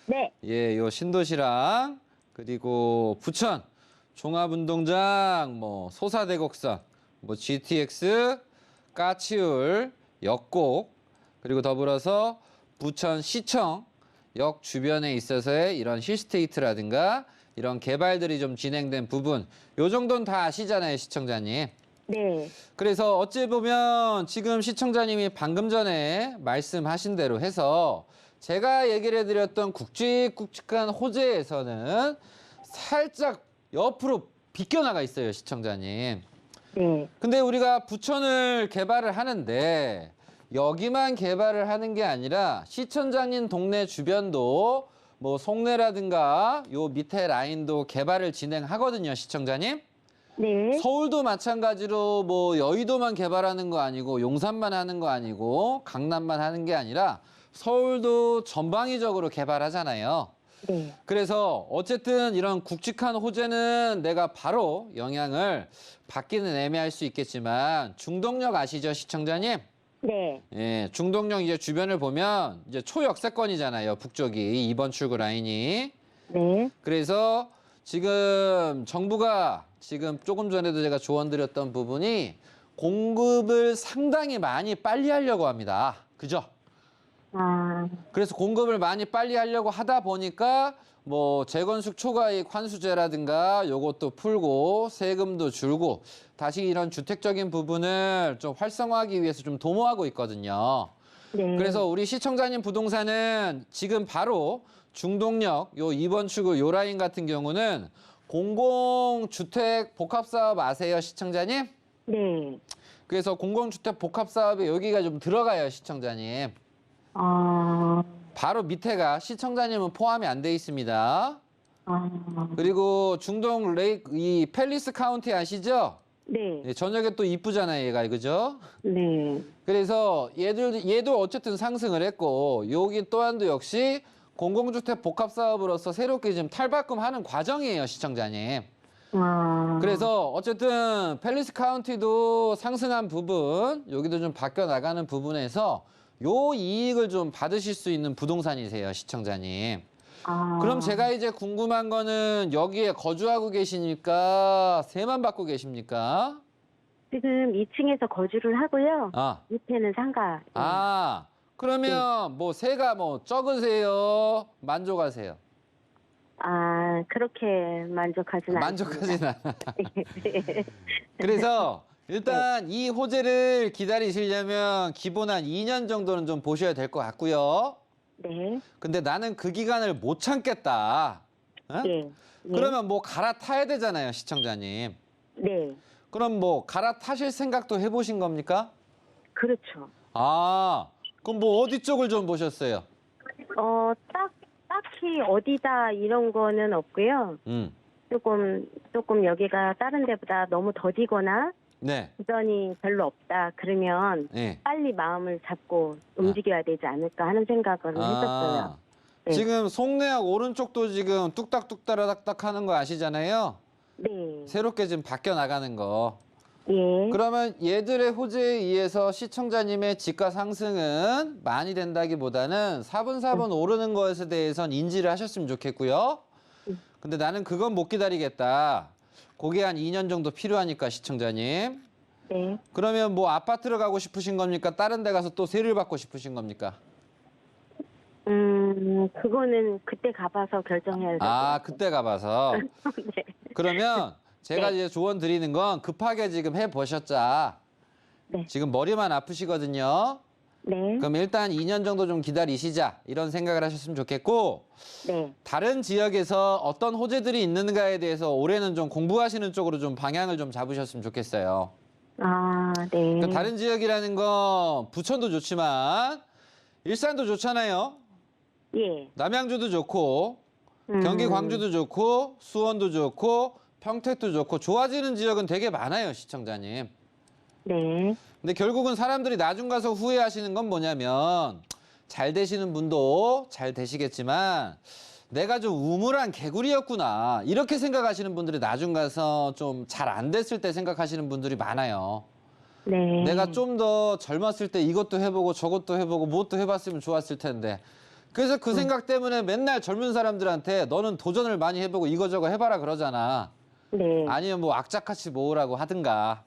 네. 예, 요 신도시랑 그리고 부천 종합운동장, 뭐 소사대곡선, 뭐 GTX, 까치울, 역곡, 그리고 더불어서 부천시청 역 주변에 있어서의 이런 힐스테이트라든가 이런 개발들이 좀 진행된 부분, 요 정도는 다 아시잖아요, 시청자님. 네. 그래서 어찌 보면 지금 시청자님이 방금 전에 말씀하신 대로 해서 제가 얘기를 해드렸던 굵직굵직한 호재에서는 살짝 옆으로 비껴나가 있어요, 시청자님. 네. 근데 우리가 부천을 개발을 하는데 여기만 개발을 하는 게 아니라 시청자님 동네 주변도 뭐 송내라든가 요 밑에 라인도 개발을 진행하거든요, 시청자님. 네. 서울도 마찬가지로 뭐 여의도만 개발하는 거 아니고 용산만 하는 거 아니고 강남만 하는 게 아니라 서울도 전방위적으로 개발하잖아요. 네. 그래서 어쨌든 이런 굵직한 호재는 내가 바로 영향을 받기는 애매할 수 있겠지만 중동역 아시죠, 시청자님? 네. 예, 중동역 이제 주변을 보면 이제 초역세권이잖아요, 북쪽이 2번 출구 라인이. 네. 그래서 지금 정부가 지금 조금 전에도 제가 조언드렸던 부분이 공급을 상당히 많이 빨리 하려고 합니다. 그죠? 아, 그래서 공급을 많이 빨리 하려고 하다 보니까 뭐 재건축 초과이익 환수제라든가 요것도 풀고 세금도 줄고 다시 이런 주택적인 부분을 좀 활성화하기 위해서 좀 도모하고 있거든요. 네. 그래서 우리 시청자님 부동산은 지금 바로 중동역 요 2번 출구 요 라인 같은 경우는 공공주택 복합사업 아세요, 시청자님? 네. 그래서 공공주택 복합사업에 여기가 좀 들어가요, 시청자님. 아, 바로 밑에가 시청자님은 포함이 안 돼 있습니다. 아, 그리고 중동 이 팰리스 카운티 아시죠? 네. 예, 저녁에 또 이쁘잖아요, 얘가, 그죠? 네. 그래서 얘도 어쨌든 상승을 했고 여기 또한도 역시 공공주택 복합사업으로서 새롭게 지금 탈바꿈하는 과정이에요, 시청자님. 아, 그래서 어쨌든 팰리스 카운티도 상승한 부분, 여기도 좀 바뀌어 나가는 부분에서 요 이익을 좀 받으실 수 있는 부동산이세요, 시청자님. 아, 그럼 제가 이제 궁금한 거는 여기에 거주하고 계시니까 세만 받고 계십니까? 지금 2층에서 거주를 하고요. 아, 밑에는 상가. 그러면 뭐 세가 뭐 적으세요? 만족하세요? 아, 그렇게 만족하진 않습니다. 만족하진 않아. 네. 그래서 일단 이 호재를 기다리시려면 기본 한 2년 정도는 좀 보셔야 될 것 같고요. 네. 근데 나는 그 기간을 못 참겠다. 어? 네. 그러면 뭐 갈아타야 되잖아요, 시청자님. 네. 그럼 뭐 갈아타실 생각도 해보신 겁니까? 그렇죠. 아, 그럼 뭐 어디 쪽을 좀 보셨어요? 딱히 어디다 이런 거는 없고요. 조금 여기가 다른 데보다 너무 더디거나 네, 부전이 별로 없다. 그러면 네. 빨리 마음을 잡고 움직여야 되지 않을까 하는 생각을 했었어요. 네. 지금 송내역 오른쪽도 지금 뚝딱뚝딱 하는 거 아시잖아요? 네. 새롭게 지금 바뀌어 나가는 거. 예. 그러면 얘들의 호재에 의해서 시청자님의 집가 상승은 많이 된다기보다는 사분사분 오르는 것에 대해서는 인지를 하셨으면 좋겠고요. 근데 나는 그건 못 기다리겠다. 그게 한 2년 정도 필요하니까, 시청자님. 네. 그러면 뭐 아파트를 가고 싶으신 겁니까? 다른 데 가서 또 세를 받고 싶으신 겁니까? 그거는 그때 가봐서 결정해야 될 것 아, 같아요. 그때 가봐서. 네. 그러면 제가 네. 이제 조언 드리는 건 급하게 지금 해보셨자. 네. 지금 머리만 아프시거든요. 네. 그럼 일단 2년 정도 좀 기다리시자, 이런 생각을 하셨으면 좋겠고, 네. 다른 지역에서 어떤 호재들이 있는가에 대해서 올해는 좀 공부하시는 쪽으로 좀 방향을 좀 잡으셨으면 좋겠어요. 아, 네. 그러니까 다른 지역이라는 건 부천도 좋지만 일산도 좋잖아요. 예. 남양주도 좋고 경기 광주도 좋고 수원도 좋고 평택도 좋고 좋아지는 지역은 되게 많아요, 시청자님. 네. 근데 결국은 사람들이 나중 가서 후회하시는 건 뭐냐면 잘 되시는 분도 잘 되시겠지만 내가 좀 우물한 개구리였구나, 이렇게 생각하시는 분들이 나중 가서 좀 잘 안 됐을 때 생각하시는 분들이 많아요. 네. 내가 좀 더 젊었을 때 이것도 해보고 저것도 해보고 무엇도 해봤으면 좋았을 텐데. 그래서 그 생각 때문에 맨날 젊은 사람들한테 너는 도전을 많이 해보고 이거저거 해봐라 그러잖아. 네. 아니면 뭐 악착같이 모으라고 하든가.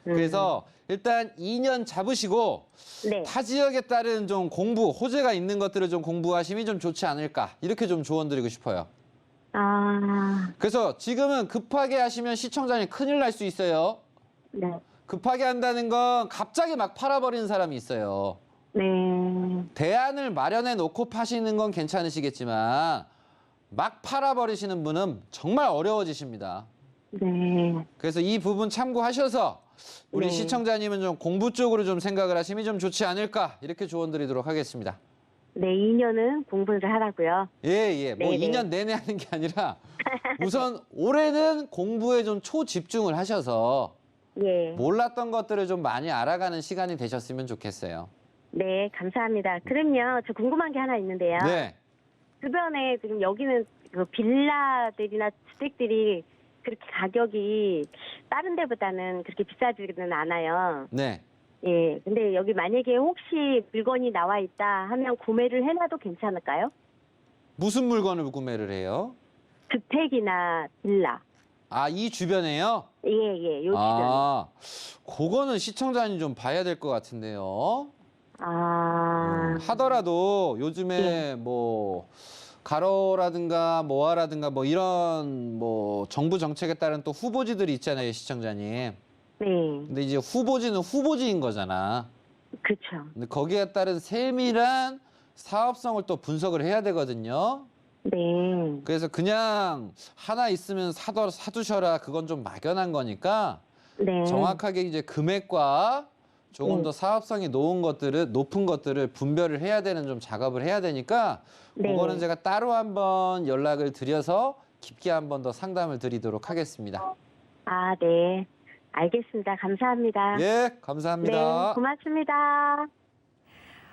그래서 일단 2년 잡으시고 네. 타 지역에 따른 좀 공부, 호재가 있는 것들을 좀 공부하심이 좀 좋지 않을까, 이렇게 좀 조언 드리고 싶어요. 아, 그래서 지금은 급하게 하시면 시청자님 큰일 날 수 있어요. 네. 급하게 한다는 건 갑자기 막 팔아버리는 사람이 있어요. 네. 대안을 마련해 놓고 파시는 건 괜찮으시겠지만 막 팔아버리시는 분은 정말 어려워지십니다. 네. 그래서 이 부분 참고하셔서 우리 네. 시청자님은 좀 공부 쪽으로 좀 생각을 하시면 좀 좋지 않을까, 이렇게 조언 드리도록 하겠습니다. 네, 2년은 공부를 하라고요. 예. 뭐 네네. 2년 내내 하는 게 아니라 우선 올해는 공부에 좀 초집중을 하셔서 예. 몰랐던 것들을 좀 많이 알아가는 시간이 되셨으면 좋겠어요. 네, 감사합니다. 그럼요, 저 궁금한 게 하나 있는데요. 네. 주변에 지금 여기는 그 빌라들이나 주택들이 그렇게 가격이 다른 데보다는 그렇게 비싸지는 않아요. 네. 예, 근데 여기 만약에 혹시 물건이 나와 있다 하면 구매를 해놔도 괜찮을까요? 무슨 물건을 구매를 해요? 주택이나 빌라. 아, 이 주변에요? 예, 요 주변. 아, 그거는 시청자님 좀 봐야 될 것 같은데요. 하더라도 요즘에 뭐 가로라든가 모아라든가 뭐 이런 뭐 정부 정책에 따른 또 후보지들이 있잖아요, 시청자님. 네, 근데 이제 후보지는 후보지인 거잖아. 그렇죠. 근데 거기에 따른 세밀한 사업성을 또 분석을 해야 되거든요. 네, 그래서 그냥 하나 있으면 사두셔라. 그건 좀 막연한 거니까 네. 정확하게 이제 금액과 조금 네. 더 사업성이 높은 것들을 분별을 해야 되는 좀 작업을 해야 되니까 네. 그거는 제가 따로 한번 연락을 드려서 깊게 한번 더 상담을 드리도록 하겠습니다. 아, 네. 알겠습니다. 감사합니다. 예, 네, 감사합니다. 고맙습니다.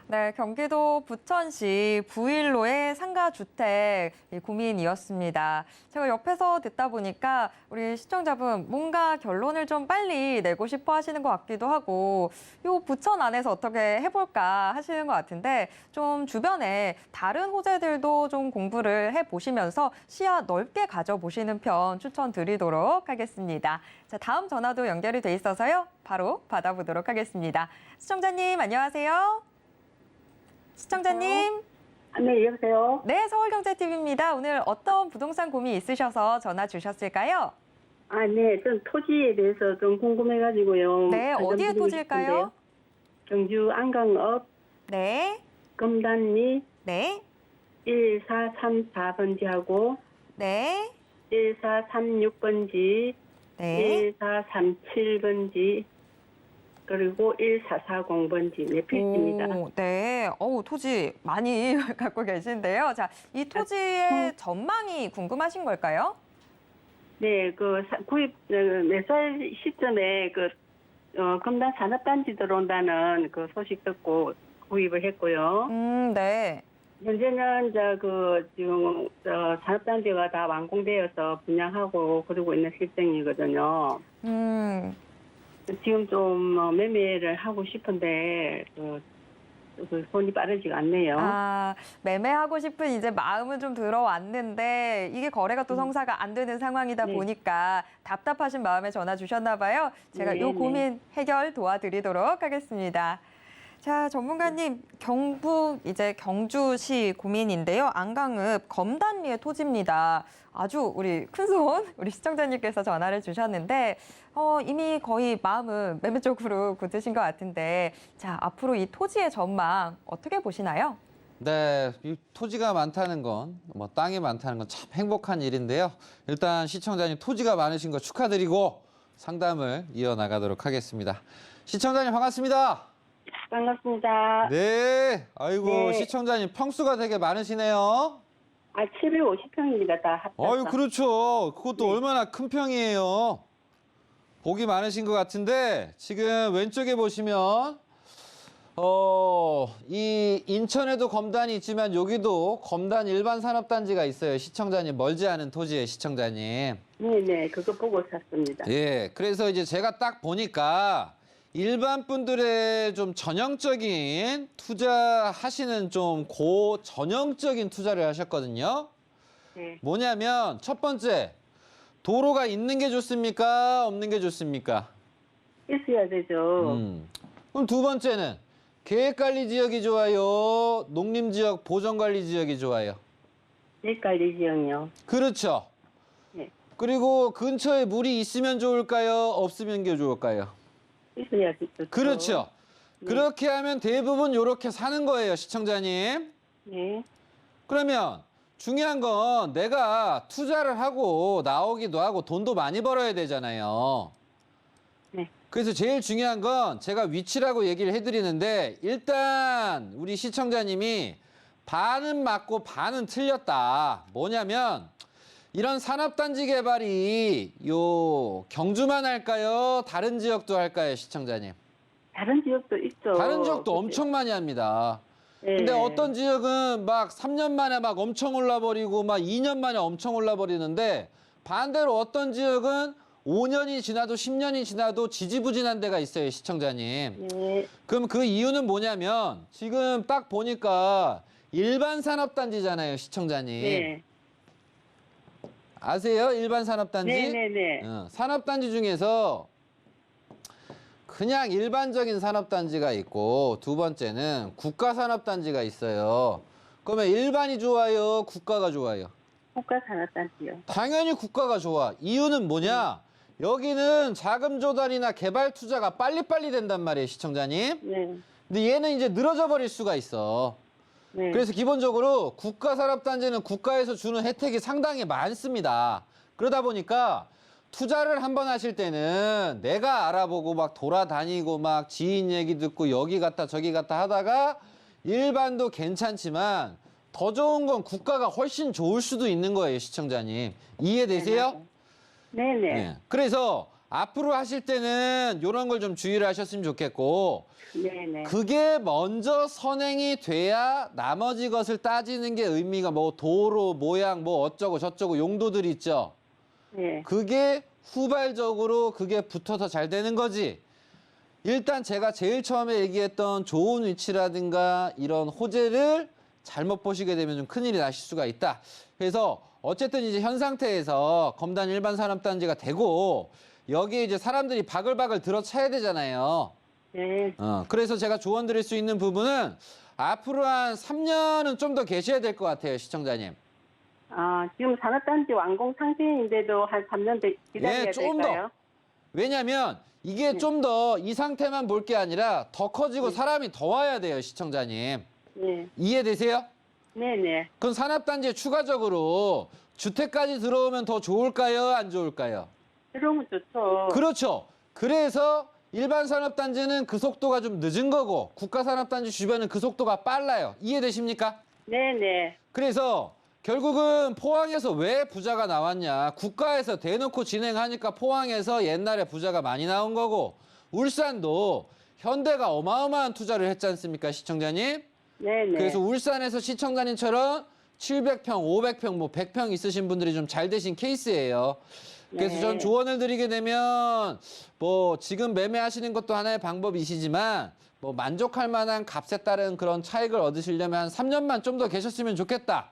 네, 경기도 부천시 부일로의 상가주택 고민이었습니다. 제가 옆에서 듣다 보니까 우리 시청자분 뭔가 결론을 좀 빨리 내고 싶어 하시는 것 같기도 하고 요 부천 안에서 어떻게 해볼까 하시는 것 같은데 좀 주변에 다른 호재들도 좀 공부를 해보시면서 시야 넓게 가져보시는 편 추천드리도록 하겠습니다. 자, 다음 전화도 연결이 돼 있어서요. 바로 받아보도록 하겠습니다. 시청자님 안녕하세요. 시청자님. 네, 여보세요? 네, 서울경제TV입니다. 오늘 어떤 부동산 고민 있으셔서 전화 주셨을까요? 아, 네, 좀 토지에 대해서 좀 궁금해가지고요. 네, 어디에 말씀드리고 토지일까요? 싶은데요. 경주 안강읍 네, 금단리 네, 1434번지하고 네, 1436번지, 네. 1437번지, 그리고 1440번지 네 필지입니다. 오, 네. 토지 많이 갖고 계신데요. 자, 이 토지의 전망이 궁금하신 걸까요? 네, 구입 매수할 시점에 금단 산업단지 들어온다는 그 소식 듣고 구입을 했고요. 네. 현재는 지금 산업단지가 다 완공되어서 분양하고 그러고 있는 실정이거든요. 지금 좀 매매를 하고 싶은데 손이 빠르지가 않네요. 아, 매매하고 싶은 이제 마음은 좀 들어왔는데 이게 거래가 또 성사가 안 되는 상황이다 네. 보니까 답답하신 마음에 전화 주셨나 봐요. 제가 네, 요 고민 해결 도와드리도록 하겠습니다. 자, 전문가님, 경북 이제 경주시 고민인데요. 안강읍 검단리의 토지입니다. 아주 우리 큰손 우리 시청자님께서 전화를 주셨는데 이미 거의 마음은 매매 쪽으로 굳으신 것 같은데 자, 앞으로 이 토지의 전망 어떻게 보시나요? 네, 이 토지가 많다는 건, 뭐 땅이 많다는 건 참 행복한 일인데요. 일단 시청자님 토지가 많으신 거 축하드리고 상담을 이어나가도록 하겠습니다. 시청자님 반갑습니다. 반갑습니다. 네, 아이고 네. 시청자님 평수가 되게 많으시네요. 750평입니다. 다 합쳐서. 아유, 그렇죠. 그것도 네. 얼마나 큰 평이에요. 복이 많으신 것 같은데 지금 왼쪽에 보시면 이 인천에도 검단이 있지만 여기도 검단 일반 산업단지가 있어요. 시청자님 멀지 않은 토지에 시청자님. 네네, 그거 보고 샀습니다. 예, 그래서 이제 제가 딱 보니까 일반 분들의 좀 전형적인 투자하시는 좀 전형적인 투자를 하셨거든요. 네. 뭐냐면 첫 번째, 도로가 있는 게 좋습니까? 없는 게 좋습니까? 있어야 되죠. 그럼 두 번째는 계획관리 지역이 좋아요? 농림지역 보전관리 지역이 좋아요? 일관리 지역요. 그렇죠. 네. 그리고 근처에 물이 있으면 좋을까요? 없으면 게 좋을까요? 있어야 좋죠. 그렇죠. 네. 그렇게 하면 대부분 이렇게 사는 거예요, 시청자님. 네. 그러면 중요한 건 내가 투자를 하고 나오기도 하고 돈도 많이 벌어야 되잖아요. 네. 그래서 제일 중요한 건 제가 위치라고 얘기를 해드리는데 일단 우리 시청자님이 반은 맞고 반은 틀렸다. 뭐냐면 이런 산업단지 개발이 경주만 할까요? 다른 지역도 할까요, 시청자님? 다른 지역도 있죠. 다른 지역도 그치? 엄청 많이 합니다. 예. 근데 어떤 지역은 막 3년 만에 막 엄청 올라버리고 막 2년 만에 엄청 올라버리는데 반대로 어떤 지역은 5년이 지나도 10년이 지나도 지지부진한 데가 있어요, 시청자님. 예. 그럼 그 이유는 뭐냐면 지금 딱 보니까 일반 산업단지잖아요, 시청자님. 네. 아세요? 일반 산업단지? 네네네. 산업단지 중에서 그냥 일반적인 산업단지가 있고 두 번째는 국가산업단지가 있어요. 그러면 일반이 좋아요? 국가가 좋아요? 국가산업단지요. 당연히 국가가 좋아. 이유는 뭐냐? 여기는 자금 조달이나 개발 투자가 빨리빨리 된단 말이에요, 시청자님. 네. 근데 얘는 이제 늘어져 버릴 수가 있어. 네. 그래서 기본적으로 국가산업단지는 국가에서 주는 혜택이 상당히 많습니다. 그러다 보니까 투자를 한번 하실 때는 내가 알아보고 막 돌아다니고 막 지인 얘기 듣고 여기 갔다 저기 갔다 하다가 일반도 괜찮지만 더 좋은 건 국가가 훨씬 좋을 수도 있는 거예요, 시청자님. 이해되세요? 네네. 네. 그래서 앞으로 하실 때는 이런 걸 좀 주의를 하셨으면 좋겠고 네네. 그게 먼저 선행이 돼야 나머지 것을 따지는 게 의미가 뭐 도로 모양 뭐 어쩌고 저쩌고 용도들 있죠. 네. 그게 후발적으로 그게 붙어서 잘 되는 거지. 일단 제가 제일 처음에 얘기했던 좋은 위치라든가 이런 호재를 잘못 보시게 되면 좀 큰일이 나실 수가 있다. 그래서 어쨌든 이제 현 상태에서 검단 일반 산업단지가 되고 여기에 이제 사람들이 바글바글 들어차야 되잖아요. 네. 그래서 제가 조언 드릴 수 있는 부분은 앞으로 한 3년은 좀 더 계셔야 될 것 같아요, 시청자님. 아, 지금 산업단지 완공 상태인데도 한 3년 기다려야 예, 조금 더. 될까요? 왜냐면 이게 좀 더 이 상태만 볼 게 아니라 더 커지고 사람이 더 와야 돼요, 시청자님. 네. 이해되세요? 네네. 그럼 산업단지에 추가적으로 주택까지 들어오면 더 좋을까요? 안 좋을까요? 들어오면 좋죠. 그렇죠. 그래서 일반 산업단지는 그 속도가 좀 늦은 거고 국가산업단지 주변은 그 속도가 빨라요. 이해되십니까? 네네. 그래서 결국은 포항에서 왜 부자가 나왔냐. 국가에서 대놓고 진행하니까 포항에서 옛날에 부자가 많이 나온 거고 울산도 현대가 어마어마한 투자를 했지 않습니까, 시청자님? 네네. 그래서 울산에서 시청자님처럼 700평, 500평, 뭐 100평 있으신 분들이 좀 잘 되신 케이스예요. 그래서 네. 전 조언을 드리게 되면 뭐 지금 매매하시는 것도 하나의 방법이시지만 뭐 만족할 만한 값에 따른 그런 차익을 얻으시려면 한 3년만 좀 더 계셨으면 좋겠다.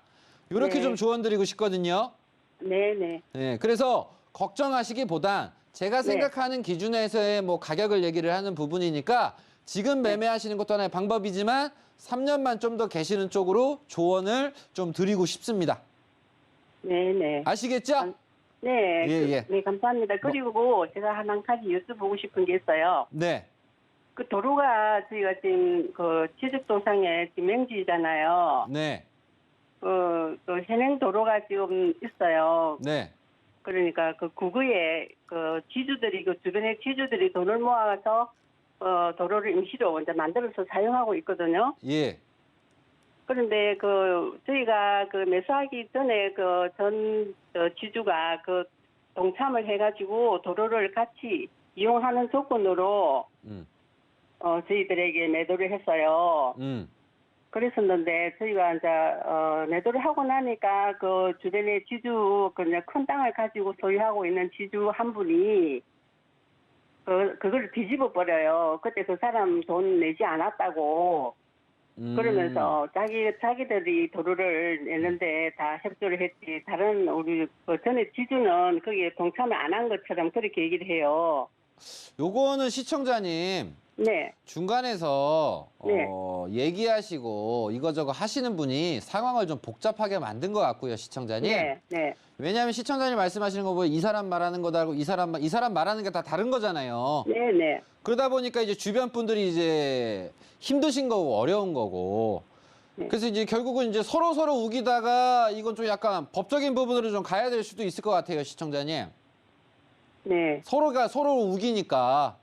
이렇게 네. 좀 조언 드리고 싶거든요. 네네. 네, 그래서 걱정하시기보단 제가 네. 생각하는 기준에서의 뭐 가격을 얘기를 하는 부분이니까 지금 매매하시는 것도 하나의 방법이지만 3년만 좀 더 계시는 쪽으로 조언을 좀 드리고 싶습니다. 네네. 아시겠죠? 네. 예. 네, 감사합니다. 그리고 제가 한 가지 여쭤보고 싶은 게 있어요. 네. 그 도로가 저희가 지금 그 지적도상에 지명지잖아요. 네. 그 현행 도로가 지금 있어요. 네. 그러니까 그 구구에 그 지주들이 그 주변의 지주들이 돈을 모아서 도로를 임시로 이제 만들어서 사용하고 있거든요. 예. 그런데 그 저희가 그 매수하기 전에 그 전 지주가 그 동참을 해가지고 도로를 같이 이용하는 조건으로 저희들에게 매도를 했어요. 그랬었는데 저희가 이제 매도를 하고 나니까 그 주변에 지주 그냥 큰 땅을 가지고 소유하고 있는 지주 한 분이 그걸 뒤집어 버려요. 그때 그 사람 돈 내지 않았다고 그러면서 자기들이 도로를 내는데 다 협조를 했지. 다른 우리 그 전에 지주는 거기에 동참을 안 한 것처럼 그렇게 얘기를 해요. 요거는 시청자님 네. 중간에서 네. 얘기하시고 이거저거 하시는 분이 상황을 좀 복잡하게 만든 것 같고요, 시청자님. 네. 네. 왜냐하면 시청자님 말씀하시는 거 보면 이 사람 말하는 거 다르고 이 사람 말하는 게 다 다른 거잖아요. 네. 네. 그러다 보니까 이제 주변 분들이 이제 힘드신 거고 어려운 거고. 네. 그래서 이제 결국은 이제 서로 우기다가 이건 좀 약간 법적인 부분으로 좀 가야 될 수도 있을 것 같아요, 시청자님. 네. 서로가 서로 우기니까.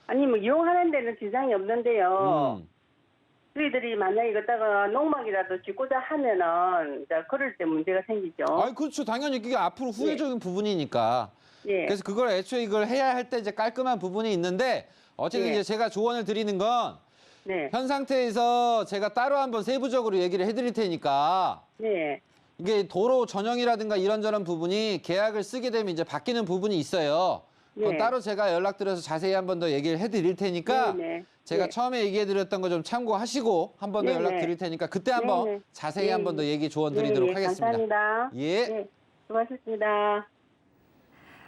아니 뭐 이용하는 데는 지장이 없는데요. 저희들이 만약에 이거다가 농막이라도 짓고자 하면은 이제 그럴 때 문제가 생기죠. 그렇죠. 당연히 그게 앞으로 후회적인 부분이니까. 예. 그래서 그걸 애초에 이걸 해야 할 때 이제 깔끔한 부분이 있는데 어쨌든 예. 이제 제가 조언을 드리는 건 네. 현 상태에서 제가 따로 한번 세부적으로 얘기를 해드릴 테니까 네. 이게 도로 전형이라든가 이런저런 부분이 계약을 쓰게 되면 이제 바뀌는 부분이 있어요. 그건 네. 따로 제가 연락드려서 자세히 한 번 더 얘기를 해드릴 테니까 네. 제가 네. 처음에 얘기해드렸던 거 좀 참고하시고 한 번 더 네, 연락 네. 드릴 테니까 그때 한번 네, 네. 자세히 네, 한 번 더 네. 얘기 조언 드리도록 네, 하겠습니다. 감사합니다. 예. 네. 수고하셨습니다.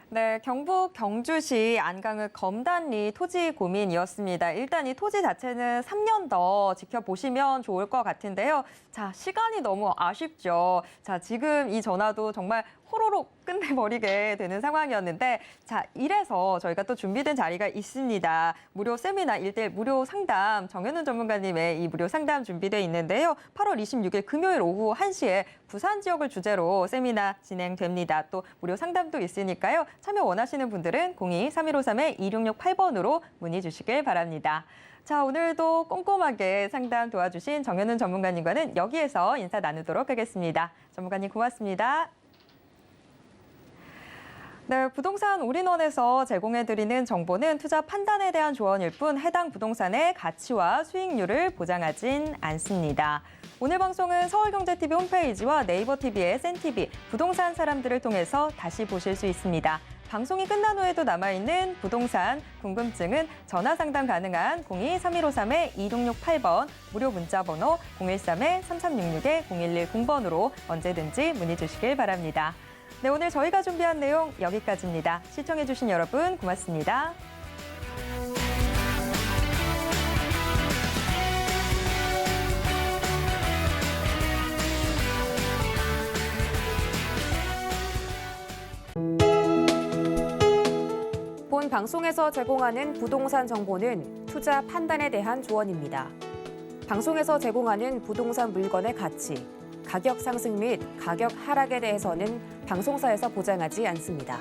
네, 경북 경주시 안강읍 검단리 토지 고민이었습니다. 일단 이 토지 자체는 3년 더 지켜보시면 좋을 것 같은데요. 자, 시간이 너무 아쉽죠. 자, 지금 이 전화도 정말 호로록 끝내버리게 되는 상황이었는데, 자, 이래서 저희가 또 준비된 자리가 있습니다. 무료 세미나 1대1 무료 상담, 정현훈 전문가님의 이 무료 상담 준비돼 있는데요. 8월 26일 금요일 오후 1시에 부산 지역을 주제로 세미나 진행됩니다. 또 무료 상담도 있으니까요. 참여 원하시는 분들은 02-3153-2668번으로 문의 주시길 바랍니다. 자, 오늘도 꼼꼼하게 상담 도와주신 정현훈 전문가님과는 여기에서 인사 나누도록 하겠습니다. 전문가님 고맙습니다. 네, 부동산 올인원에서 제공해드리는 정보는 투자 판단에 대한 조언일 뿐 해당 부동산의 가치와 수익률을 보장하진 않습니다. 오늘 방송은 서울경제TV 홈페이지와 네이버TV의 SNTV, 부동산 사람들을 통해서 다시 보실 수 있습니다. 방송이 끝난 후에도 남아있는 부동산 궁금증은 전화 상담 가능한 02-3153-2668번, 무료 문자번호 013-3366-0110번으로 언제든지 문의 주시길 바랍니다. 네, 오늘 저희가 준비한 내용 여기까지입니다. 시청해주신 여러분 고맙습니다. 본 방송에서 제공하는 부동산 정보는 투자 판단에 대한 조언입니다. 방송에서 제공하는 부동산 물건의 가치, 가격 상승 및 가격 하락에 대해서는 방송사에서 보장하지 않습니다.